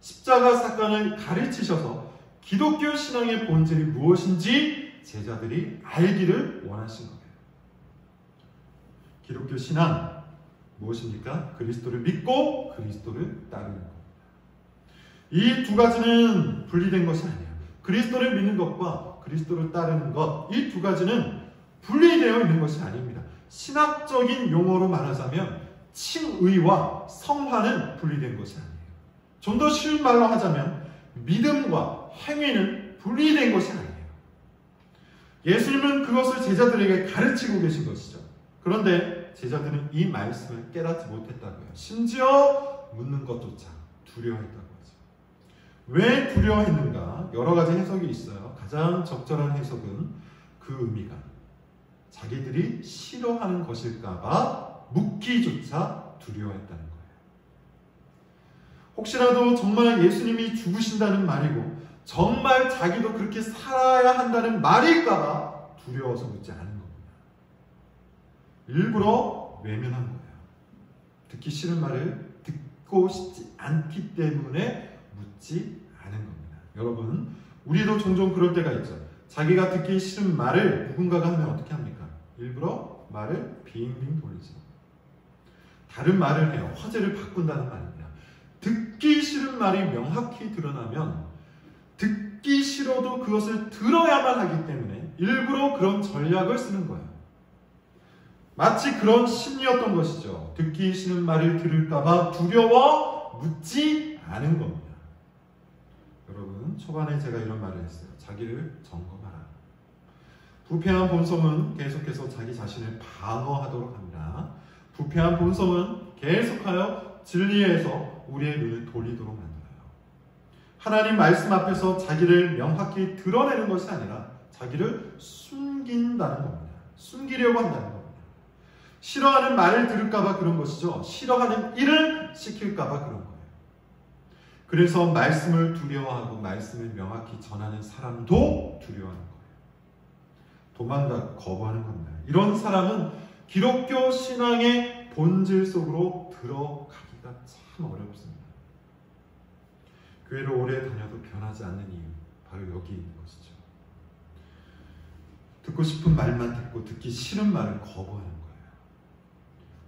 십자가 사건을 가르치셔서 기독교 신앙의 본질이 무엇인지 제자들이 알기를 원하신 거예요. 기독교 신앙 무엇입니까? 그리스도를 믿고 그리스도를 따르는 겁니다. 이 두 가지는 분리된 것이 아니에요. 그리스도를 믿는 것과 그리스도를 따르는 것, 이 두 가지는 분리되어 있는 것이 아닙니다. 신학적인 용어로 말하자면 칭의와 성화는 분리된 것이 아니에요. 좀 더 쉬운 말로 하자면 믿음과 행위는 분리된 것이 아니에요. 예수님은 그것을 제자들에게 가르치고 계신 것이죠. 그런데 제자들은 이 말씀을 깨닫지 못했다고요. 심지어 묻는 것조차 두려워했다고 하죠. 왜 두려워했는가? 여러 가지 해석이 있어요. 가장 적절한 해석은 그 의미가 자기들이 싫어하는 것일까봐 묻기조차 두려워했다는 거예요. 혹시라도 정말 예수님이 죽으신다는 말이고 정말 자기도 그렇게 살아야 한다는 말일까봐 두려워서 묻지 않은 겁니다. 일부러 외면한 거예요. 듣기 싫은 말을 듣고 싶지 않기 때문에 묻지 않은 겁니다. 여러분, 우리도 종종 그럴 때가 있죠. 자기가 듣기 싫은 말을 누군가가 하면 어떻게 합니까? 일부러 말을 빙빙 돌리죠. 다른 말을 해요. 화제를 바꾼다는 말입니다. 듣기 싫은 말이 명확히 드러나면 듣기 싫어도 그것을 들어야만 하기 때문에 일부러 그런 전략을 쓰는 거예요. 마치 그런 심리였던 것이죠. 듣기 싫은 말을 들을까봐 두려워 묻지 않은 겁니다. 여러분, 초반에 제가 이런 말을 했어요. 자기를 점검하라. 부패한 본성은 계속해서 자기 자신을 방어하도록 합니다. 부패한 본성은 계속하여 진리에서 우리의 눈을 돌리도록 만들어요. 하나님 말씀 앞에서 자기를 명확히 드러내는 것이 아니라 자기를 숨긴다는 겁니다. 숨기려고 한다는 겁니다. 싫어하는 말을 들을까봐 그런 것이죠. 싫어하는 일을 시킬까봐 그런 거예요. 그래서 말씀을 두려워하고 말씀을 명확히 전하는 사람도 두려워하는 거예요. 도망가고 거부하는 겁니다. 이런 사람은 기독교 신앙의 본질 속으로 들어가기가 참 어렵습니다. 교회를 오래 다녀도 변하지 않는 이유, 바로 여기 있는 것이죠. 듣고 싶은 말만 듣고 듣기 싫은 말을 거부하는 거예요.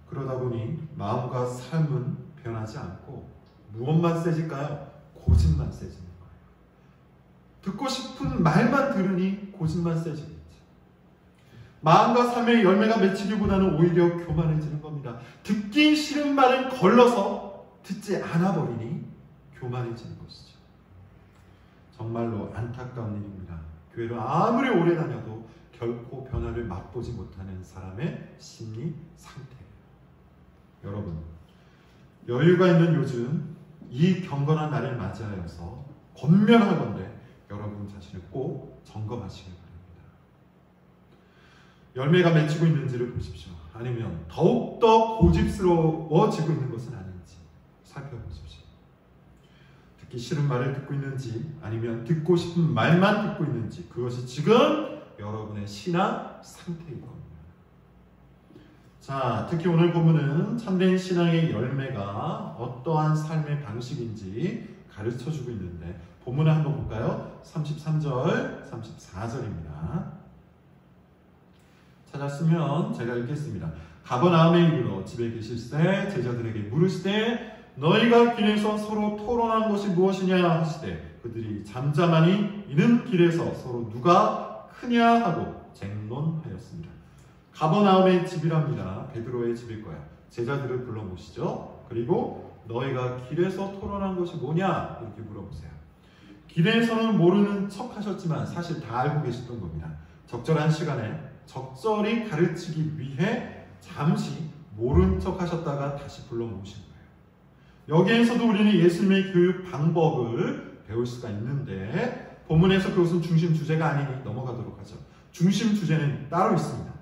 그러다 보니 마음과 삶은 변하지 않고 무엇만 세질까요? 고집만 세지는 거예요. 듣고 싶은 말만 들으니 고집만 세지겠죠. 마음과 삶의 열매가 맺히기보다는 오히려 교만해지는 겁니다. 듣기 싫은 말은 걸러서 듣지 않아 버리니 교만해지는 것이죠. 정말로 안타까운 일입니다. 교회를 아무리 오래 다녀도 결코 변화를 맛보지 못하는 사람의 심리 상태예요. 여러분, 여유가 있는 요즘 이 경건한 날을 맞이하여서 권면하건대 여러분 자신을 꼭 점검하시길 바랍니다. 열매가 맺히고 있는지를 보십시오. 아니면 더욱더 고집스러워지고 있는 것은 아닌지 살펴보십시오. 듣기 싫은 말을 듣고 있는지 아니면 듣고 싶은 말만 듣고 있는지 그것이 지금 여러분의 신앙 상태인 겁니다. 자, 특히 오늘 본문은 참된 신앙의 열매가 어떠한 삶의 방식인지 가르쳐주고 있는데 본문을 한번 볼까요? 33절, 34절입니다. 찾았으면 제가 읽겠습니다. 가버나움에 이르러 집에 계실새 제자들에게 물으시되 너희가 길에서 서로 토론한 것이 무엇이냐 하시되 그들이 잠잠하니 이는 길에서 서로 누가 크냐 하고 쟁론하였습니다. 가버나움의 집이랍니다. 베드로의 집일 거야. 제자들을 불러 모시죠. 그리고 너희가 길에서 토론한 것이 뭐냐 이렇게 물어보세요. 길에서는 모르는 척 하셨지만 사실 다 알고 계셨던 겁니다. 적절한 시간에 적절히 가르치기 위해 잠시 모른 척 하셨다가 다시 불러 모으신 거예요. 여기에서도 우리는 예수님의 교육 방법을 배울 수가 있는데 본문에서 그것은 중심 주제가 아니니 넘어가도록 하죠. 중심 주제는 따로 있습니다.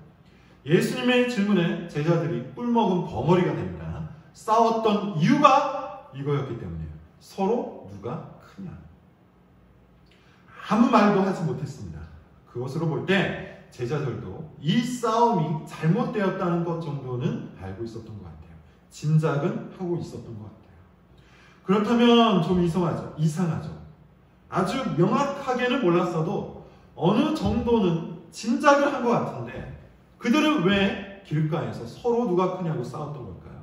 예수님의 질문에 제자들이 꿀먹은 벙어리가 됩니다. 싸웠던 이유가 이거였기 때문이에요. 서로 누가 크냐. 아무 말도 하지 못했습니다. 그것으로 볼 때 제자들도 이 싸움이 잘못되었다는 것 정도는 알고 있었던 것 같아요. 짐작은 하고 있었던 것 같아요. 그렇다면 좀 이상하죠. 아주 명확하게는 몰랐어도 어느 정도는 짐작을 한 것 같은데 그들은 왜 길가에서 서로 누가 크냐고 싸웠던 걸까요?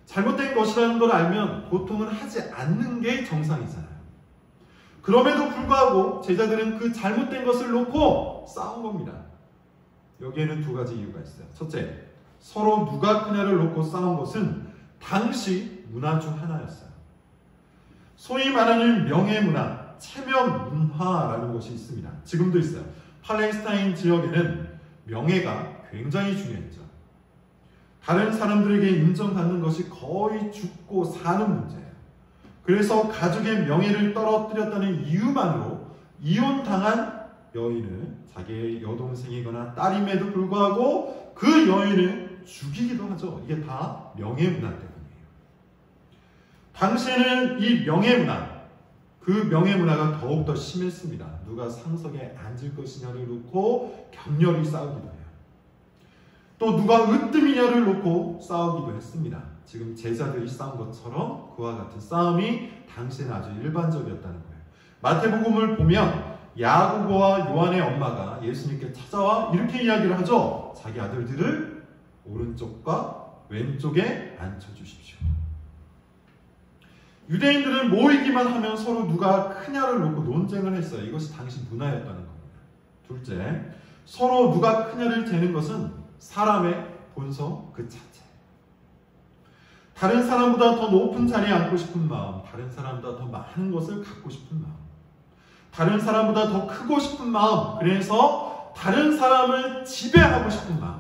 잘못된 것이라는 걸 알면 고통은 하지 않는 게 정상이잖아요. 그럼에도 불구하고 제자들은 그 잘못된 것을 놓고 싸운 겁니다. 여기에는 두 가지 이유가 있어요. 첫째, 서로 누가 크냐를 놓고 싸운 것은 당시 문화 중 하나였어요. 소위 말하는 명예문화, 체면문화라는 것이 있습니다. 지금도 있어요. 팔레스타인 지역에는 명예가 굉장히 중요했죠. 다른 사람들에게 인정받는 것이 거의 죽고 사는 문제예요. 그래서 가족의 명예를 떨어뜨렸다는 이유만으로 이혼당한 여인을 자기의 여동생이거나 딸임에도 불구하고 그 여인을 죽이기도 하죠. 이게 다 명예문화 때문이에요. 당시에는 이 명예문화, 그 명예문화가 더욱더 심했습니다. 누가 상석에 앉을 것이냐를 놓고 격렬히 싸우기도 해요. 또 누가 으뜸이냐를 놓고 싸우기도 했습니다. 지금 제자들이 싸운 것처럼 그와 같은 싸움이 당시에는 아주 일반적이었다는 거예요. 마태복음을 보면 야고보와 요한의 엄마가 예수님께 찾아와 이렇게 이야기를 하죠. 자기 아들들을 오른쪽과 왼쪽에 앉혀주십시오. 유대인들은 모이기만 하면 서로 누가 크냐를 놓고 논쟁을 했어요. 이것이 당시 문화였다는 겁니다. 둘째, 서로 누가 크냐를 재는 것은 사람의 본성 그 자체. 다른 사람보다 더 높은 자리에 앉고 싶은 마음, 다른 사람보다 더 많은 것을 갖고 싶은 마음, 다른 사람보다 더 크고 싶은 마음, 그래서 다른 사람을 지배하고 싶은 마음.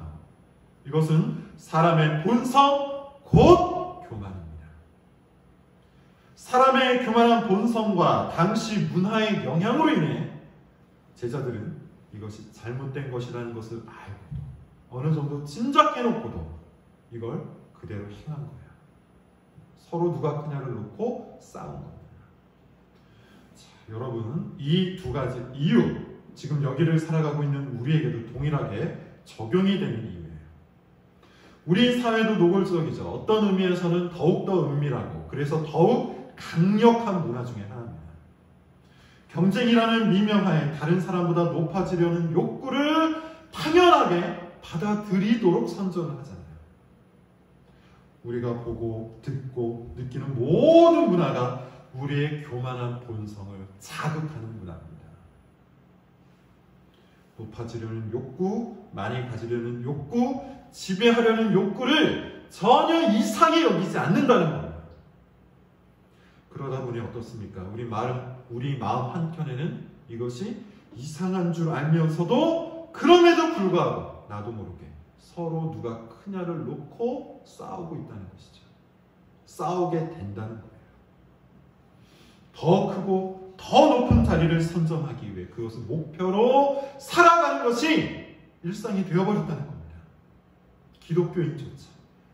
이것은 사람의 본성, 곧 교만입니다. 사람의 교만한 본성과 당시 문화의 영향으로 인해 제자들은 이것이 잘못된 것이라는 것을 알고도 어느 정도 짐작해놓고도 이걸 그대로 행한 거예요. 서로 누가 크냐를 놓고 싸운 겁니다. 자, 여러분, 이 두 가지 이유, 지금 여기를 살아가고 있는 우리에게도 동일하게 적용이 되는 이유예요. 우리 사회도 노골적이죠. 어떤 의미에서는 더욱더 은밀하고 그래서 더욱 강력한 문화 중에 하나입니다. 경쟁이라는 미명하에 다른 사람보다 높아지려는 욕구를 당연하게 받아들이도록 선전을 하잖아요. 우리가 보고 듣고 느끼는 모든 문화가 우리의 교만한 본성을 자극하는 문화입니다. 높아지려는 욕구, 많이 가지려는 욕구, 지배하려는 욕구를 전혀 이상히 여기지 않는다는 겁니다. 그러다 보니 어떻습니까? 우리 마음 한켠에는 이것이 이상한 줄 알면서도 그럼에도 불구하고 나도 모르게 서로 누가 크냐를 놓고 싸우고 있다는 것이죠. 싸우게 된다는 거예요. 더 크고 더 높은 자리를 선점하기 위해 그것을 목표로 살아가는 것이 일상이 되어버렸다는 겁니다. 기독교인조차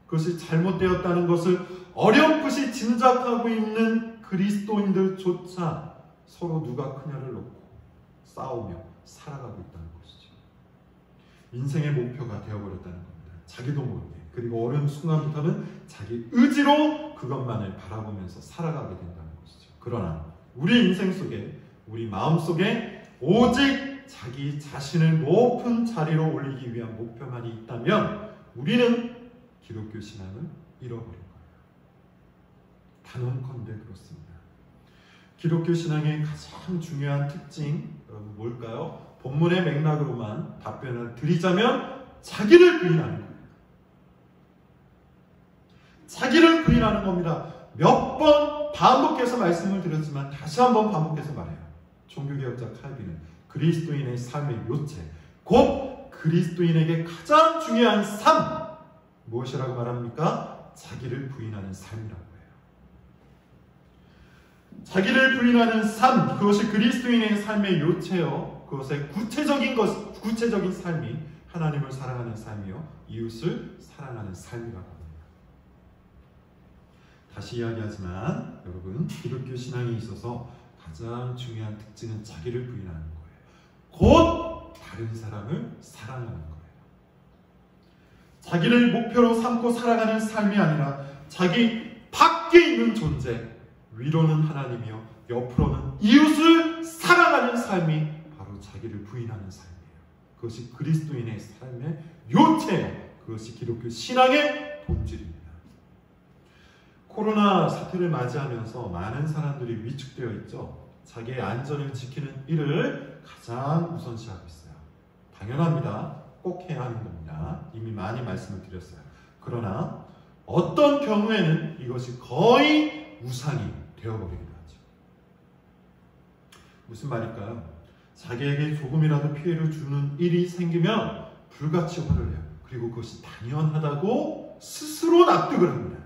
그것이 잘못되었다는 것을 어렴풋이 짐작하고 있는 그리스도인들조차 서로 누가 크냐를 놓고 싸우며 살아가고 있다는 것이죠. 인생의 목표가 되어버렸다는 겁니다. 자기도 모르게. 그리고 어느 순간부터는 자기 의지로 그것만을 바라보면서 살아가게 된다는 것이죠. 그러나 우리 인생 속에, 우리 마음 속에 오직 자기 자신을 높은 자리로 올리기 위한 목표만이 있다면 우리는 기독교 신앙을 잃어버린 거예요. 단언컨대 그렇습니다. 기독교 신앙의 가장 중요한 특징, 여러분 뭘까요? 본문의 맥락으로만 답변을 드리자면 자기를 부인하는 거예요. 자기를 부인하는 겁니다. 몇 번 반복해서 말씀을 드렸지만 다시 한번 반복해서 말해요. 종교개혁자 칼빈은 그리스도인의 삶의 요체, 곧 그리스도인에게 가장 중요한 삶, 무엇이라고 말합니까? 자기를 부인하는 삶이라고 해요. 자기를 부인하는 삶, 그것이 그리스도인의 삶의 요체요. 그것의 구체적인 삶이 하나님을 사랑하는 삶이요, 이웃을 사랑하는 삶이라고 합니다. 다시 이야기하지만 여러분, 기독교 신앙에 있어서 가장 중요한 특징은 자기를 부인하는 거예요. 곧 다른 사람을 사랑하는 거예요. 자기를 목표로 삼고 살아가는 삶이 아니라 자기 밖에 있는 존재, 위로는 하나님이요, 옆으로는 이웃을 사랑하는 삶이 바로 자기를 부인하는 삶이에요. 그것이 그리스도인의 삶의 요체예요. 그것이 기독교 신앙의 본질입니다. 코로나 사태를 맞이하면서 많은 사람들이 위축되어 있죠. 자기의 안전을 지키는 일을 가장 우선시하고 있어요. 당연합니다. 꼭 해야 하는 겁니다. 이미 많이 말씀을 드렸어요. 그러나 어떤 경우에는 이것이 거의 우상이 되어버리기도 하죠. 무슨 말일까요? 자기에게 조금이라도 피해를 주는 일이 생기면 불같이 화를 내요. 그리고 그것이 당연하다고 스스로 납득을 합니다.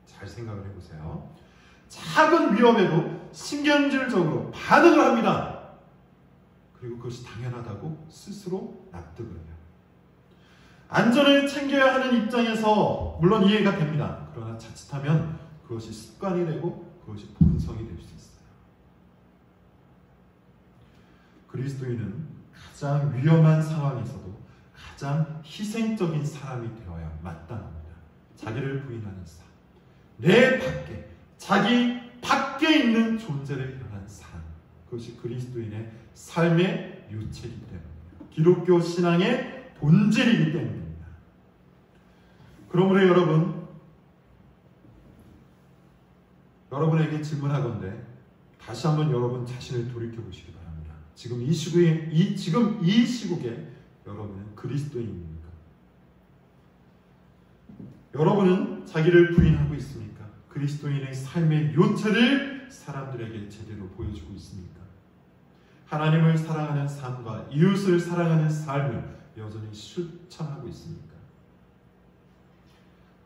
잘 생각을 해보세요. 작은 위험에도 신경질적으로 반응을 합니다. 그리고 그것이 당연하다고 스스로 납득을 해요. 안전을 챙겨야 하는 입장에서 물론 이해가 됩니다. 그러나 자칫하면 그것이 습관이 되고 그것이 본성이 될 수 있어요. 그리스도인은 가장 위험한 상황에서도 가장 희생적인 사람이 되어야 마땅합니다. 자기를 부인하는 삶, 내 밖에, 자기 밖에 있는 존재를 일어난 삶, 그것이 그리스도인의 삶의 요체이기 때문입니다. 기독교 신앙의 본질이기 때문입니다. 그러므로 여러분에게 질문하건대 다시 한번 여러분 자신을 돌이켜보시기 바랍니다. 지금 이 시국에 여러분은 그리스도인입니까? 여러분은 자기를 부인하고 있습니까? 그리스도인의 삶의 요체를 사람들에게 제대로 보여주고 있습니까? 하나님을 사랑하는 삶과 이웃을 사랑하는 삶을 여전히 실천하고 있습니까?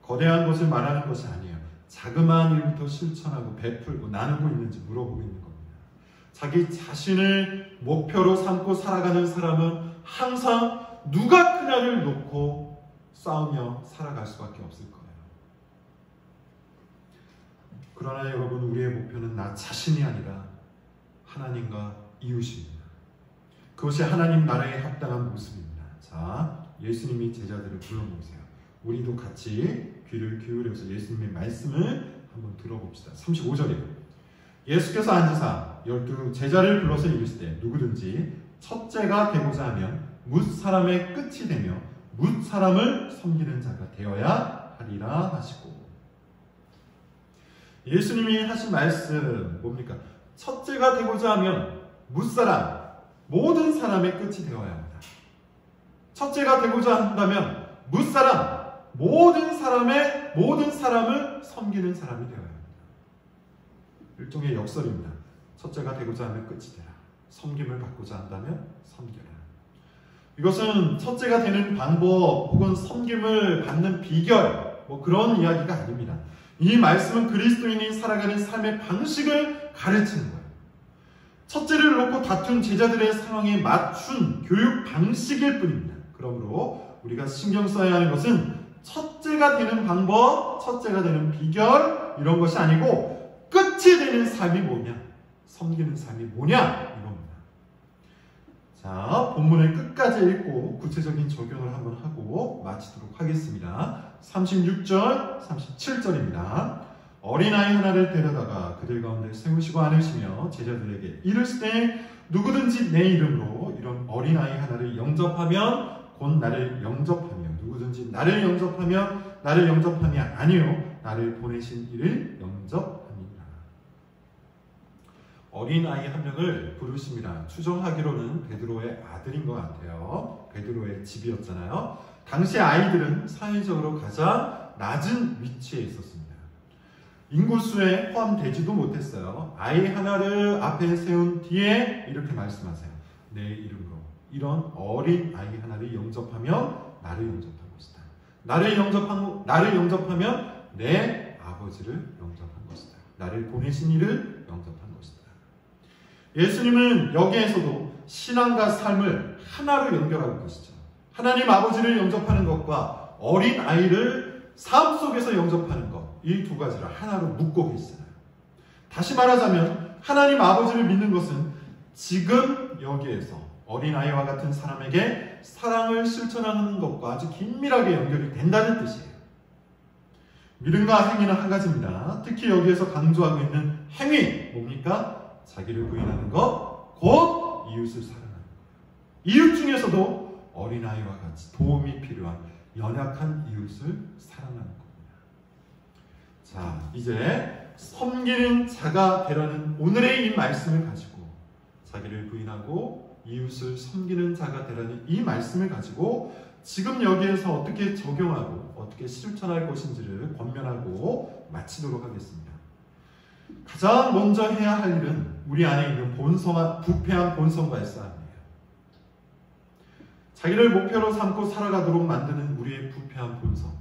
거대한 것을 말하는 것이 아니에요. 자그마한 일부터 실천하고 베풀고 나누고 있는지 물어보고 있는 겁니다. 자기 자신을 목표로 삼고 살아가는 사람은 항상 누가 크냐를 놓고 싸우며 살아갈 수밖에 없을 거예요. 그러나 여러분, 우리의 목표는 나 자신이 아니라 하나님과 이웃입니다. 그것이 하나님 나라에 합당한 모습입니다. 자, 예수님이 제자들을 불러모으세요. 우리도 같이 귀를 기울여서 예수님의 말씀을 한번 들어봅시다. 35절이에요. 예수께서 앉으사 12 제자를 불러서 이르시되 누구든지 첫째가 되고자 하면 뭇 사람의 끝이 되며 뭇 사람을 섬기는 자가 되어야 하리라 하시고, 예수님이 하신 말씀 뭡니까? 첫째가 되고자 하면 뭇 사람, 모든 사람의 끝이 되어야 합니다. 첫째가 되고자 한다면 뭇 사람, 모든 사람을 섬기는 사람이 되어야 합니다. 일종의 역설입니다. 첫째가 되고자 하면 끝이 되라. 섬김을 받고자 한다면 섬겨라. 이것은 첫째가 되는 방법 혹은 섬김을 받는 비결, 그런 이야기가 아닙니다. 이 말씀은 그리스도인이 살아가는 삶의 방식을 가르치는 거예요. 첫째를 놓고 다툰 제자들의 상황에 맞춘 교육 방식일 뿐입니다. 그러므로 우리가 신경 써야 하는 것은 첫째가 되는 방법, 첫째가 되는 비결, 이런 것이 아니고 끝이 되는 삶이 뭐냐, 섬기는 삶이 뭐냐, 이겁니다. 자, 본문을 끝까지 읽고 구체적인 적용을 한번 하고 마치도록 하겠습니다. 36절, 37절입니다. 어린아이 하나를 데려다가 그들 가운데 세우시고 안으시며 제자들에게 이르시되 누구든지 내 이름으로 이런 어린아이 하나를 영접하면 곧 나를 영접하며 누구든지 나를 영접함이 아니요 나를 보내신 이를 영접합니다. 어린아이 한 명을 부르십니다. 추정하기로는 베드로의 아들인 것 같아요. 베드로의 집이었잖아요. 당시 아이들은 사회적으로 가장 낮은 위치에 있었습니다. 인구수에 포함되지도 못했어요. 아이 하나를 앞에 세운 뒤에 이렇게 말씀하세요. 내 이름으로 이런 어린 아이 하나를 영접하면 나를 영접한 것이다. 나를 영접하면 내 아버지를 영접한 것이다. 나를 보내신 이를 영접한 것이다. 예수님은 여기에서도 신앙과 삶을 하나로 연결하고 계시죠. 하나님 아버지를 영접하는 것과 어린 아이를 삶 속에서 영접하는 것, 이 두 가지를 하나로 묶고 계시잖아요. 다시 말하자면 하나님 아버지를 믿는 것은 지금 여기에서 어린아이와 같은 사람에게 사랑을 실천하는 것과 아주 긴밀하게 연결이 된다는 뜻이에요. 믿음과 행위는 한 가지입니다. 특히 여기에서 강조하고 있는 행위, 뭡니까? 자기를 부인하는 것, 곧 이웃을 사랑하는 거예요. 이웃 중에서도 어린아이와 같이 도움이 필요한 연약한 이웃을 사랑하는 겁니다. 자, 이제 섬기는 자가 되라는 오늘의 이 말씀을 가지고 자기를 부인하고 이웃을 섬기는 자가 되라는 이 말씀을 가지고 지금 여기에서 어떻게 적용하고 어떻게 실천할 것인지를 권면하고 마치도록 하겠습니다. 가장 먼저 해야 할 일은 우리 안에 있는 부패한 본성과의 싸움이에요. 자기를 목표로 삼고 살아가도록 만드는 우리의 부패한 본성,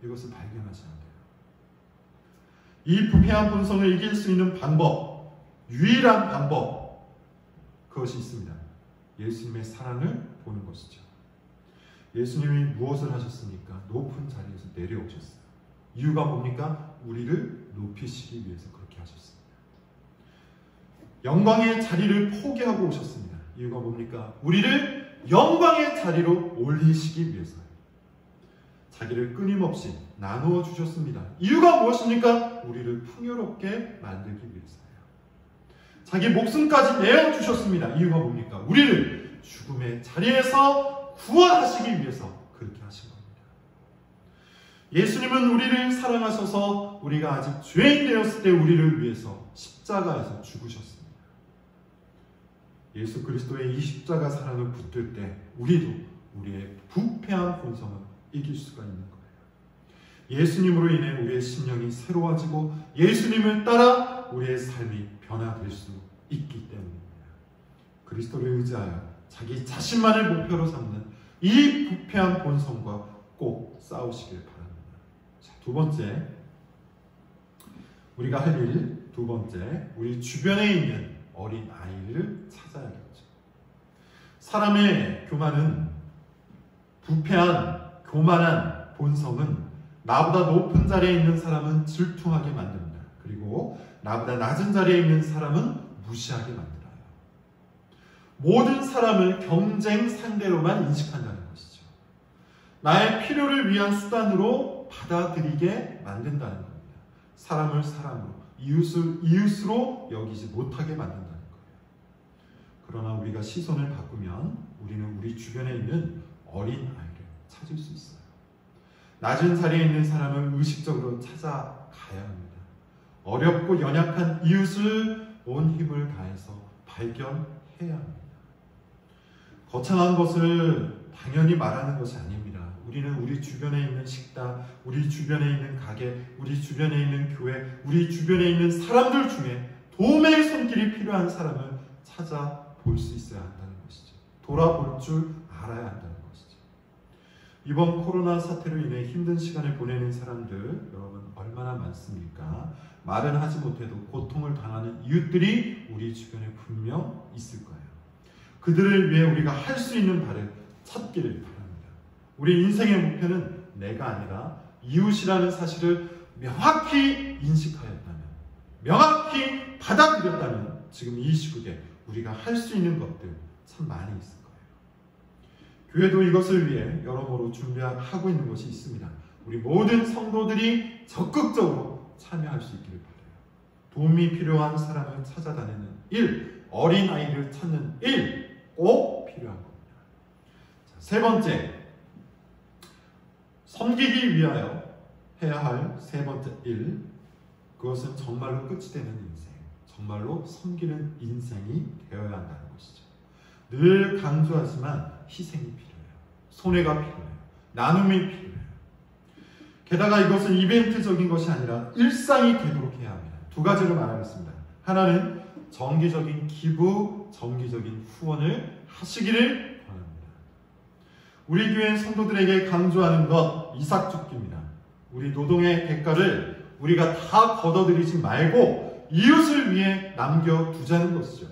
이것을 발견하지 않아요. 이 부패한 본성을 이길 수 있는 방법, 유일한 방법, 그것이 있습니다. 예수님의 사랑을 보는 것이죠. 예수님이 무엇을 하셨습니까? 높은 자리에서 내려오셨어요. 이유가 뭡니까? 우리를 높이시기 위해서 그렇게 하셨습니다. 영광의 자리를 포기하고 오셨습니다. 이유가 뭡니까? 우리를 영광의 자리로 올리시기 위해서요. 자기를 끊임없이 나누어 주셨습니다. 이유가 무엇입니까? 우리를 풍요롭게 만들기 위해서요. 자기 목숨까지 내어 주셨습니다. 이유가 뭡니까? 우리를 죽음의 자리에서 구원하시기 위해서 그렇게 하신 겁니다. 예수님은 우리를 사랑하셔서 우리가 아직 죄인 되었을 때 우리를 위해서 십자가에서 죽으셨습니다. 예수 그리스도의 이 십자가 사랑을 붙들 때 우리도 우리의 부패한 본성을 이길 수가 있는 거예요. 예수님으로 인해 우리의 심령이 새로워지고 예수님을 따라 우리의 삶이 변화될 수 있기 때문입니다. 그리스도를 의지하여 자기 자신만을 목표로 삼는 이 부패한 본성과 꼭 싸우시길 바랍니다. 자, 두 번째, 우리가 할 일, 두 번째, 우리 주변에 있는 어린 아이를 찾아야겠죠. 사람의 교만한 본성은 나보다 높은 자리에 있는 사람은 질투하게 만듭니다. 그리고 나보다 낮은 자리에 있는 사람은 무시하게 만들어요. 모든 사람을 경쟁 상대로만 인식한다는 것이죠. 나의 필요를 위한 수단으로 받아들이게 만든다는 겁니다. 사람을 사람으로, 이웃을 이웃으로 여기지 못하게 만든다는 거예요. 그러나 우리가 시선을 바꾸면 우리는 우리 주변에 있는 어린 아이를 찾을 수 있어요. 낮은 자리에 있는 사람을 의식적으로 찾아가야 합니다. 어렵고 연약한 이웃을 온 힘을 다해서 발견해야 합니다. 거창한 것을 당연히 말하는 것이 아닙니다. 우리는 우리 주변에 있는 식당, 우리 주변에 있는 가게, 우리 주변에 있는 교회, 우리 주변에 있는 사람들 중에 도움의 손길이 필요한 사람을 찾아볼 수 있어야 한다는 것이죠. 돌아볼 줄 알아야 한다는 것이죠. 이번 코로나 사태로 인해 힘든 시간을 보내는 사람들 여러분 얼마나 많습니까? 말은 하지 못해도 고통을 당하는 이웃들이 우리 주변에 분명 있을 거예요. 그들을 위해 우리가 할 수 있는 바를 찾기를 바랍니다. 우리 인생의 목표는 내가 아니라 이웃이라는 사실을 명확히 인식하였다면, 명확히 받아들였다면 지금 이 시국에 우리가 할 수 있는 것들 참 많이 있을 거예요. 교회도 이것을 위해 여러모로 준비하고 있는 것이 있습니다. 우리 모든 성도들이 적극적으로 참여할 수 있기를 바라요. 도움이 필요한 사람을 찾아다니는 일, 어린아이를 찾는 일, 꼭 필요한 겁니다. 자, 세 번째, 섬기기 위하여 해야 할 세 번째 일, 그것은 정말로 끝이 되는 인생, 정말로 섬기는 인생이 되어야 한다는 것이죠. 늘 강조하지만 희생이 필요해요. 손해가 필요해요. 나눔이 필요해요. 게다가 이것은 이벤트적인 것이 아니라 일상이 되도록 해야 합니다. 두 가지로 말하겠습니다. 하나는 정기적인 기부, 정기적인 후원을 하시기를 바랍니다. 우리 교회 성도들에게 강조하는 것 이삭줍기입니다. 우리 노동의 대가를 우리가 다 걷어들이지 말고 이웃을 위해 남겨두자는 것이죠.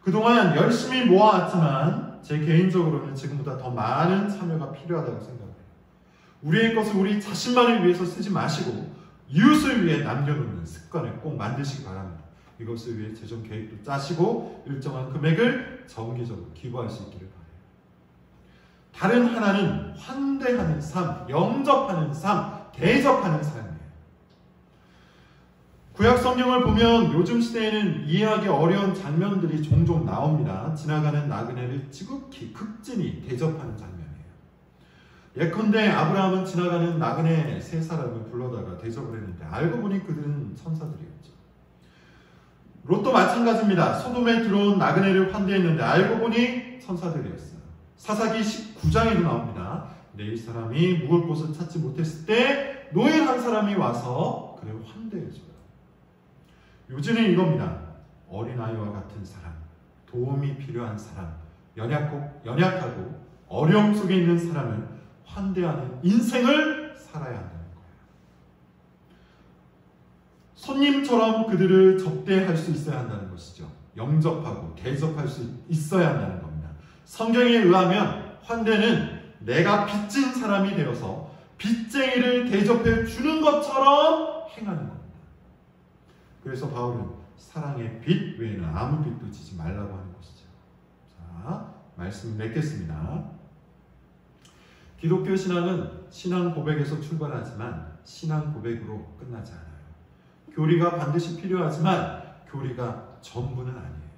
그동안 열심히 모아왔지만 제 개인적으로는 지금보다 더 많은 참여가 필요하다고 생각해요. 우리의 것을 우리 자신만을 위해서 쓰지 마시고 이웃을 위해 남겨놓는 습관을 꼭 만드시기 바랍니다. 이것을 위해 재정 계획도 짜시고 일정한 금액을 정기적으로 기부할 수 있기를 바라요. 다른 하나는 환대하는 삶, 영접하는 삶, 대접하는 삶이에요. 구약 성경을 보면 요즘 시대에는 이해하기 어려운 장면들이 종종 나옵니다. 지나가는 나그네를 지극히 극진히 대접하는 장면이에요. 예컨대 아브라함은 지나가는 나그네 세 사람을 불러다가 대접을 했는데 알고 보니 그들은 천사들이었죠. 롯도 마찬가지입니다. 소돔에 들어온 나그네를 환대했는데 알고 보니 천사들이었어요. 사사기 19장에도 나옵니다. 이 사람이 묵을 곳을 찾지 못했을 때 노인 한 사람이 와서 그를 환대해줘요. 요즘은 이겁니다. 어린아이와 같은 사람, 도움이 필요한 사람, 연약하고 어려움 속에 있는 사람을 환대하는 인생을 살아야 한다는 거예요. 손님처럼 그들을 접대할 수 있어야 한다는 것이죠. 영접하고 대접할 수 있어야 한다는 겁니다. 성경에 의하면 환대는 내가 빚진 사람이 되어서 빚쟁이를 대접해 주는 것처럼 행하는 겁니다. 그래서 바울은 사랑의 빚 외에는 아무 빚도 지지 말라고 하는 것이죠. 자, 말씀 맺겠습니다. 기독교 신앙은 신앙 고백에서 출발하지만 신앙 고백으로 끝나지 않아요. 교리가 반드시 필요하지만 교리가 전부는 아니에요.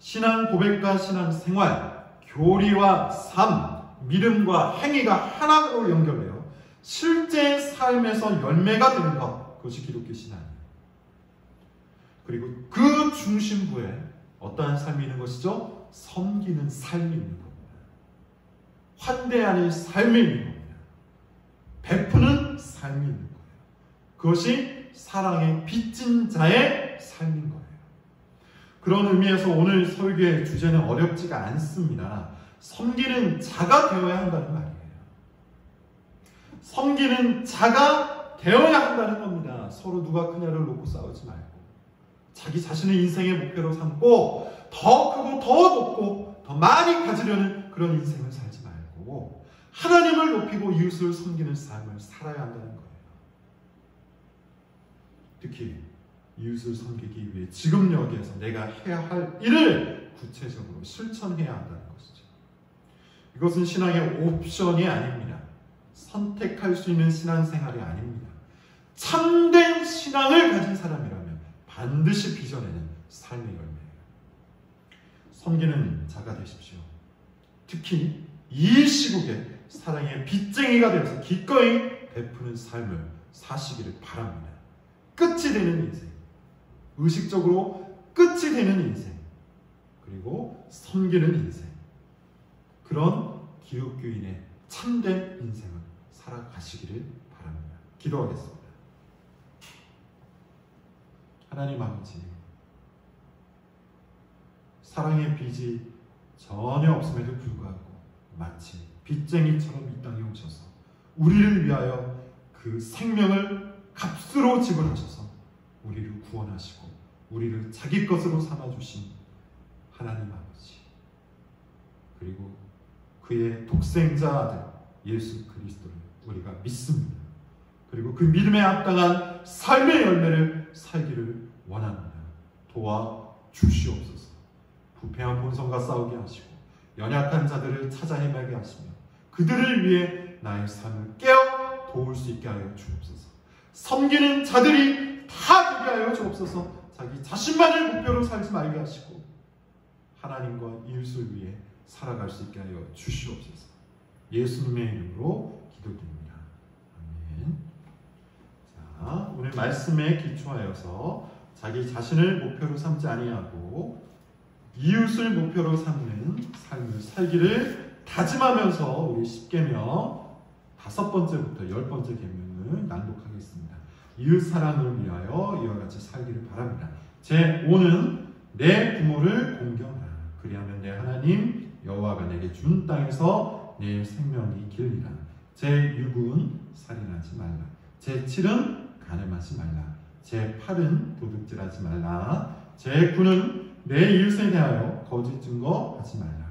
신앙 고백과 신앙 생활, 교리와 삶, 믿음과 행위가 하나로 연결해요. 실제 삶에서 열매가 되는 것, 그것이 기독교 신앙이에요. 그리고 그 중심부에 어떠한 삶이 있는 것이죠? 섬기는 삶이 있는 겁니다. 환대하는 삶이 있는 겁니다. 베푸는 삶이 있는 거예요. 그것이 사랑의 빚진 자의 삶인 거예요. 그런 의미에서 오늘 설교의 주제는 어렵지가 않습니다. 섬기는 자가 되어야 한다는 말이에요. 섬기는 자가 되어야 한다는 겁니다. 서로 누가 크냐를 놓고 싸우지 말고 자기 자신의 인생의 목표로 삼고 더 크고 더 높고 더 많이 가지려는 그런 인생을 살지 말고 하나님을 높이고 이웃을 섬기는 삶을 살아야 한다는 거예요. 특히 이웃을 섬기기 위해 지금 여기에서 내가 해야 할 일을 구체적으로 실천해야 한다는 것이죠. 이것은 신앙의 옵션이 아닙니다. 선택할 수 있는 신앙생활이 아닙니다. 참된 신앙을 가진 사람이라면 반드시 빚어내는 삶의 열매예요. 섬기는 자가 되십시오. 특히 이 시국에 사랑의 빚쟁이가 되어서 기꺼이 베푸는 삶을 사시기를 바랍니다. 끝이 되는 인생, 의식적으로 끝이 되는 인생, 그리고 섬기는 인생, 그런 기독교인의 참된 인생을 살아가시기를 바랍니다. 기도하겠습니다. 하나님 아버지, 사랑의 빚이 전혀 없음에도 불구하고 마치 빚쟁이처럼 이 땅에 오셔서 우리를 위하여 그 생명을 값으로 지불하셔서 우리를 구원하시고 우리를 자기 것으로 삼아주신 하나님 아버지, 그리고 그의 독생자 아들 예수 그리스도를 우리가 믿습니다. 그리고 그 믿음에 합당한 삶의 열매를 살기를 원합니다. 도와주시옵소서. 부패한 본성과 싸우게 하시고 연약한 자들을 찾아 헤매게 하시며 그들을 위해 나의 삶을 깨어 도울 수 있게 하여 주옵소서. 섬기는 자들이 다 되게 하여 주옵소서. 자기 자신만을 목표로 살지 말게 하시고 하나님과 이웃을 위해 살아갈 수 있게 하여 주시옵소서. 예수님의 이름으로 기도드립니다. 아멘. 자, 오늘 말씀에 기초하여서 자기 자신을 목표로 삼지 아니하고 이웃을 목표로 삼는 삶을 살기를 다짐하면서 우리 10계명 5번째부터 10번째 계명을 낭독하겠습니다. 이웃 사랑을 위하여 이와 같이 살기를 바랍니다. 제5는 내 부모를 공경하라. 그리하면 내 하나님 여호와가 내게 준 땅에서 내 생명이 길리라. 제6은 살인하지 말라. 제7은 간음하지 말라. 제8은 도둑질하지 말라. 제9는 내 이웃에 대하여 거짓 증거하지 말라.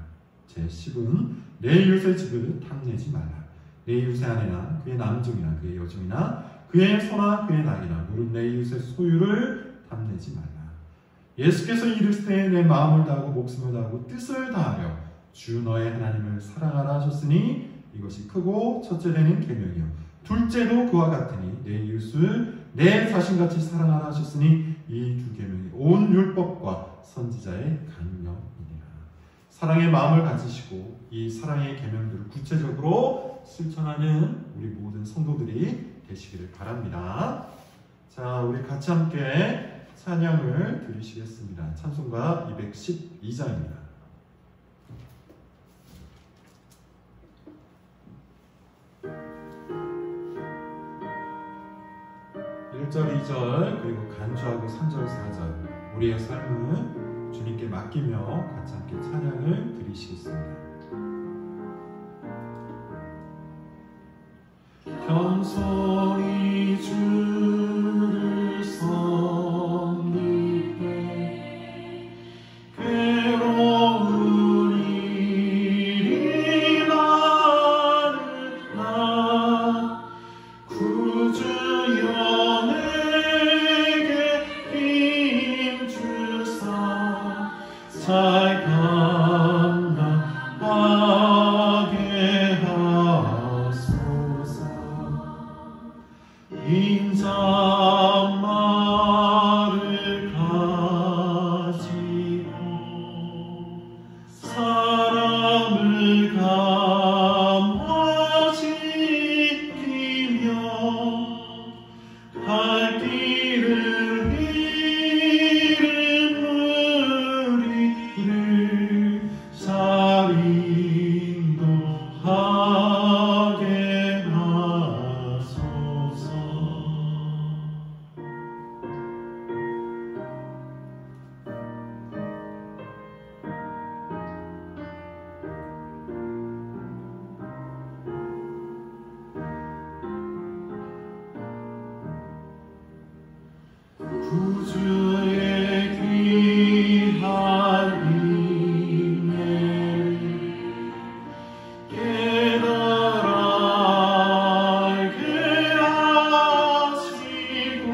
제10은 내 이웃의 집을 탐내지 말라. 내 이웃의 아내나 그의 남종이나 그의 여종이나 그의 소나 그의 낙이나 무릇 내 이웃의 소유를 탐내지 말라. 예수께서 이르시되 내 마음을 다하고 목숨을 다하고 뜻을 다하여 주 너의 하나님을 사랑하라 하셨으니 이것이 크고 첫째 되는 계명이요 둘째도 그와 같으니 내 이웃을 내 자신같이 사랑하라 하셨으니 이 두 계명이 온 율법과 선지자의 강령이니라. 사랑의 마음을 가지시고 이 사랑의 계명들을 구체적으로 실천하는 우리 모든 성도들이 되시기를 바랍니다. 자, 우리 같이 함께 찬양을 드리시겠습니다. 찬송가 212장입니다. 1절, 2절 그리고 간주하고 3절, 4절 우리의 삶을 주님께 맡기며 같이 함께 찬양을 드리시겠습니다. 겸손히 주를 섬기되 괴로운 일이 많으나 구주 연에게 힘주사 잘 감당하게 하소서. 인자말을 가지고 사람을 감화시키며 갈 길을 잃은 무리를 잘 인도하게 하소서. 구주의 귀한 은혜를 깨달아 알게 하시고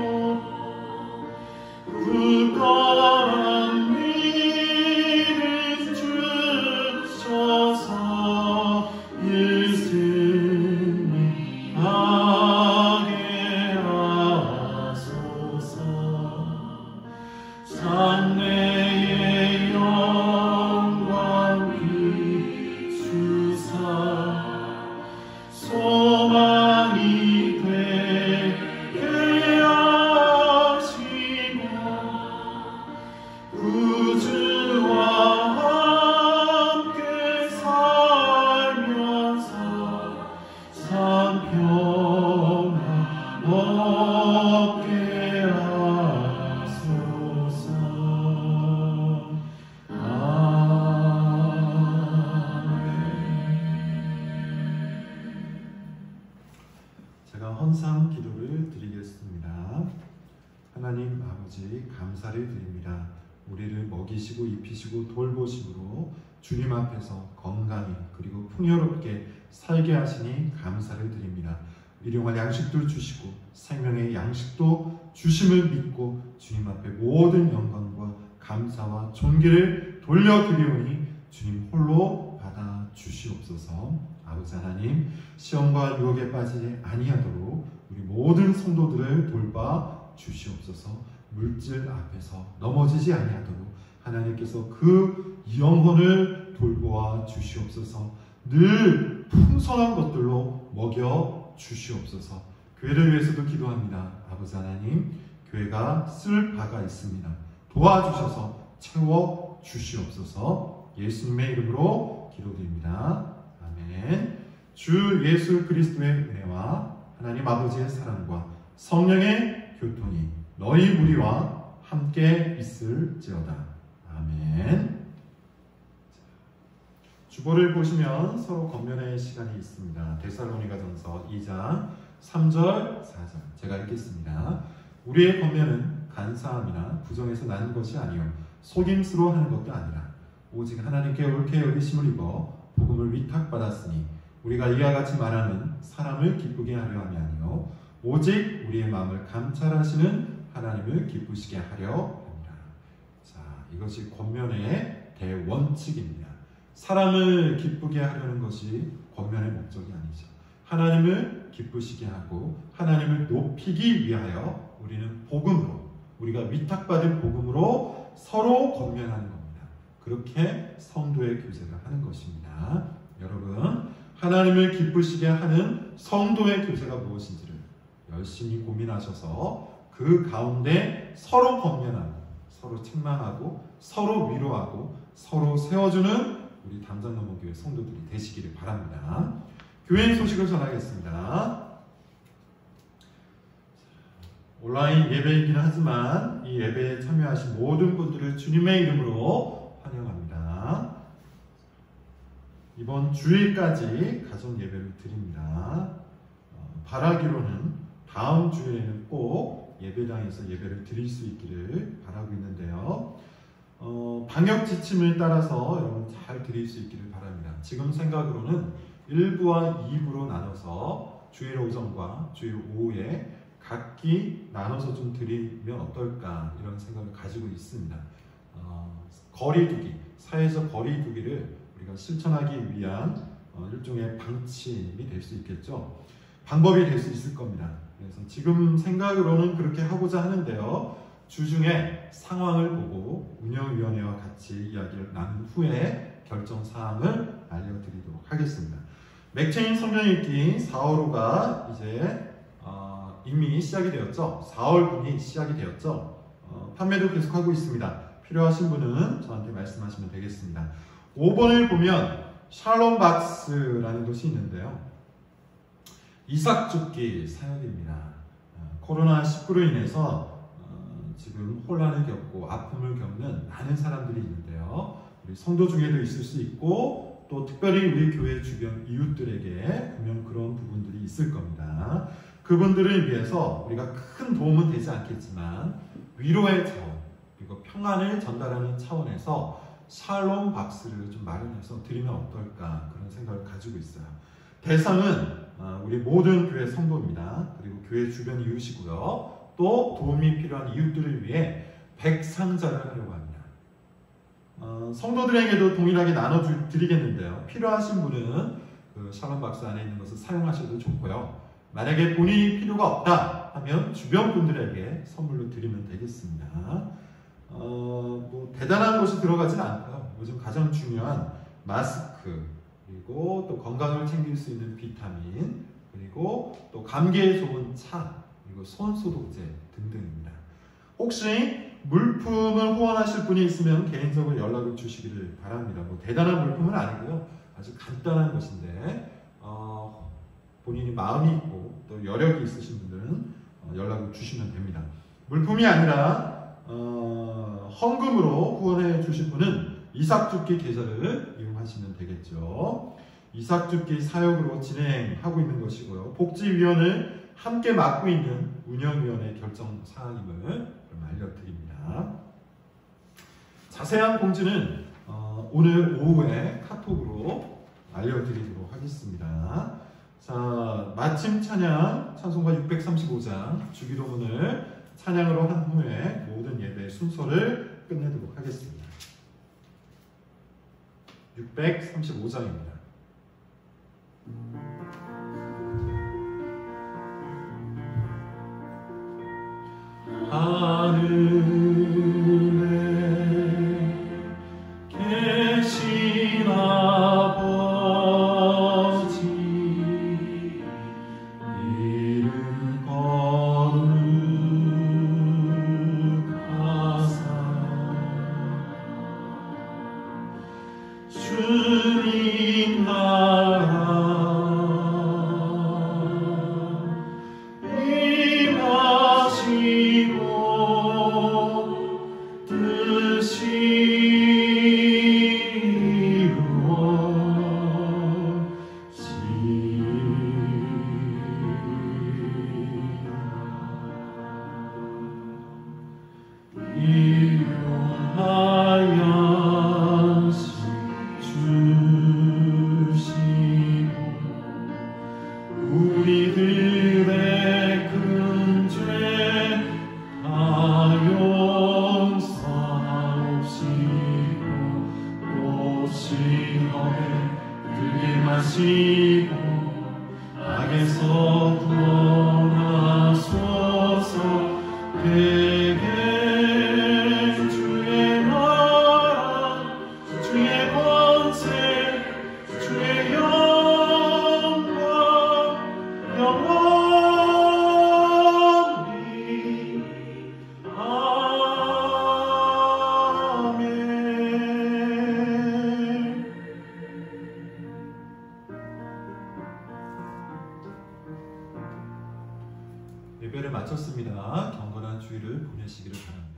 굳건한 믿음 주셔서 승리하게 하소서. 장래의 영광 비추사 소망이 되게 하시고 구주와 함께 살면서 참 평안 얻게 하소서. 제가 헌상 기도를 드리겠습니다. 하나님 아버지 감사를 드립니다. 우리를 먹이시고 입히시고 돌보심으로 주님 앞에서 건강히 그리고 풍요롭게 살게 하시니 감사를 드립니다. 일용할 양식도 주시고 생명의 양식도 주심을 믿고 주님 앞에 모든 영광과 감사와 존귀를 돌려드리오니 주님 홀로 받아 주시옵소서. 아버지 하나님, 시험과 유혹에 빠지지 아니하도록 우리 모든 성도들을 돌봐 주시옵소서. 물질 앞에서 넘어지지 아니하도록 하나님께서 그 영혼을 돌보아 주시옵소서. 늘 풍성한 것들로 먹여 주시옵소서. 교회를 위해서도 기도합니다. 아버지 하나님, 교회가 쓸 바가 있습니다. 도와주셔서 채워 주시옵소서. 예수님의 이름으로 기도드립니다. 아멘. 주 예수 그리스도의 은혜와 하나님 아버지의 사랑과 성령의 교통이 너희 무리와 함께 있을지어다. 아멘. 주보를 보시면 서로 겉면의 시간이 있습니다. 데살로니가전서 2장 3절 4절 제가 읽겠습니다. 우리의 겉면은 간사함이나 부정에서 난 것이 아니요 속임수로 하는 것도 아니라 오직 하나님께 옳게 여기심을 입어 복음을 위탁받았으니 우리가 이와 같이 말하는 사람을 기쁘게 하려 함이 아니요 오직 우리의 마음을 감찰하시는 하나님을 기쁘시게 하려 합니다. 자, 이것이 겉면의 대원칙입니다. 사람을 기쁘게 하려는 것이 겉면의 목적이 아니죠. 하나님을 기쁘시게 하고 하나님을 높이기 위하여 우리는 복음으로, 우리가 위탁받은 복음으로 서로 겉면하는 겁니다. 그렇게 성도의 교제를 하는 것입니다. 여러분, 하나님을 기쁘시게 하는 성도의 교제가 무엇인지를 열심히 고민하셔서 그 가운데 서로 겉면하고 서로 책망하고 서로 위로하고 서로 세워주는 우리 담장로교회 성도들이 되시기를 바랍니다. 교회 소식을 전하겠습니다. 온라인 예배이긴 하지만 이 예배에 참여하신 모든 분들을 주님의 이름으로 환영합니다. 이번 주일까지 가정 예배를 드립니다. 바라기로는 다음 주에는 꼭 예배당에서 예배를 드릴 수 있기를 바라고 있는데요. 방역 지침을 따라서 여러분 잘 드릴 수 있기를 바랍니다. 지금 생각으로는 1부와 2부로 나눠서 주일 오전과 주일 오후에 각기 나눠서 좀 드리면 어떨까 이런 생각을 가지고 있습니다. 거리두기, 사회적 거리두기를 우리가 실천하기 위한 일종의 방침이 될 수 있겠죠. 방법이 될 수 있을 겁니다. 그래서 지금 생각으로는 그렇게 하고자 하는데요. 주중에 상황을 보고 운영위원회와 같이 이야기를 나눈 후에 결정사항을 알려드리도록 하겠습니다. 맥체인 성경 읽기 4월호가 이제 이미 시작이 되었죠. 4월분이 시작이 되었죠. 판매도 계속하고 있습니다. 필요하신 분은 저한테 말씀하시면 되겠습니다. 5번을 보면 샬롬 박스라는 것이 있는데요. 이삭죽기 사역입니다. 코로나19로 인해서 지금 혼란을 겪고 아픔을 겪는 많은 사람들이 있는데요. 우리 성도 중에도 있을 수 있고 또 특별히 우리 교회 주변 이웃들에게 분명 그런 부분들이 있을 겁니다. 그분들을 위해서 우리가 큰 도움은 되지 않겠지만 위로의 차원 그리고 평안을 전달하는 차원에서 샬롬 박스를 좀 마련해서 드리면 어떨까 그런 생각을 가지고 있어요. 대상은 우리 모든 교회 성도입니다. 그리고 교회 주변 이웃이고요. 또 도움이 필요한 이웃들을 위해 백상자를 하려고 합니다. 성도들에게도 동일하게 나눠드리겠는데요. 필요하신 분은 그 샬롬 박스 안에 있는 것을 사용하셔도 좋고요. 만약에 본인이 필요가 없다 하면 주변 분들에게 선물로 드리면 되겠습니다. 뭐 대단한 것이 들어가진 않고요. 요즘 가장 중요한 마스크 그리고 또 건강을 챙길 수 있는 비타민 그리고 또 감기에 좋은 차 그리고 손소독제 등등입니다. 혹시 물품을 후원하실 분이 있으면 개인적으로 연락을 주시기를 바랍니다. 뭐 대단한 물품은 아니고요. 아주 간단한 것인데 본인이 마음이 있고 또 여력이 있으신 분들은 연락을 주시면 됩니다. 물품이 아니라 헌금으로 후원해 주실 분은 이삭죽기 계좌를 이용하시면 되겠죠. 이삭죽기 사역으로 진행하고 있는 것이고요. 복지위원을 함께 맡고 있는 운영위원회 결정 사항임을 알려드립니다. 자세한 공지는 오늘 오후에 카톡으로 알려드리도록 하겠습니다. 자, 마침 찬양 찬송가 635장 주기도문을 찬양으로 한 후에 모든 예배 순서를 끝내도록 하겠습니다. 635장입니다. 하늘에 계신 아버지 이름 거룩하사 주님 우리들의 큰 죄 다 용서하옵시고 또 시험에 들게 마시고 악에서 구원하소서. 되게 주의 나라 주의 권세 주의 영광 영원히 아멘. 예배를 마쳤습니다. 경건한 주일을 보내시기를 바랍니다.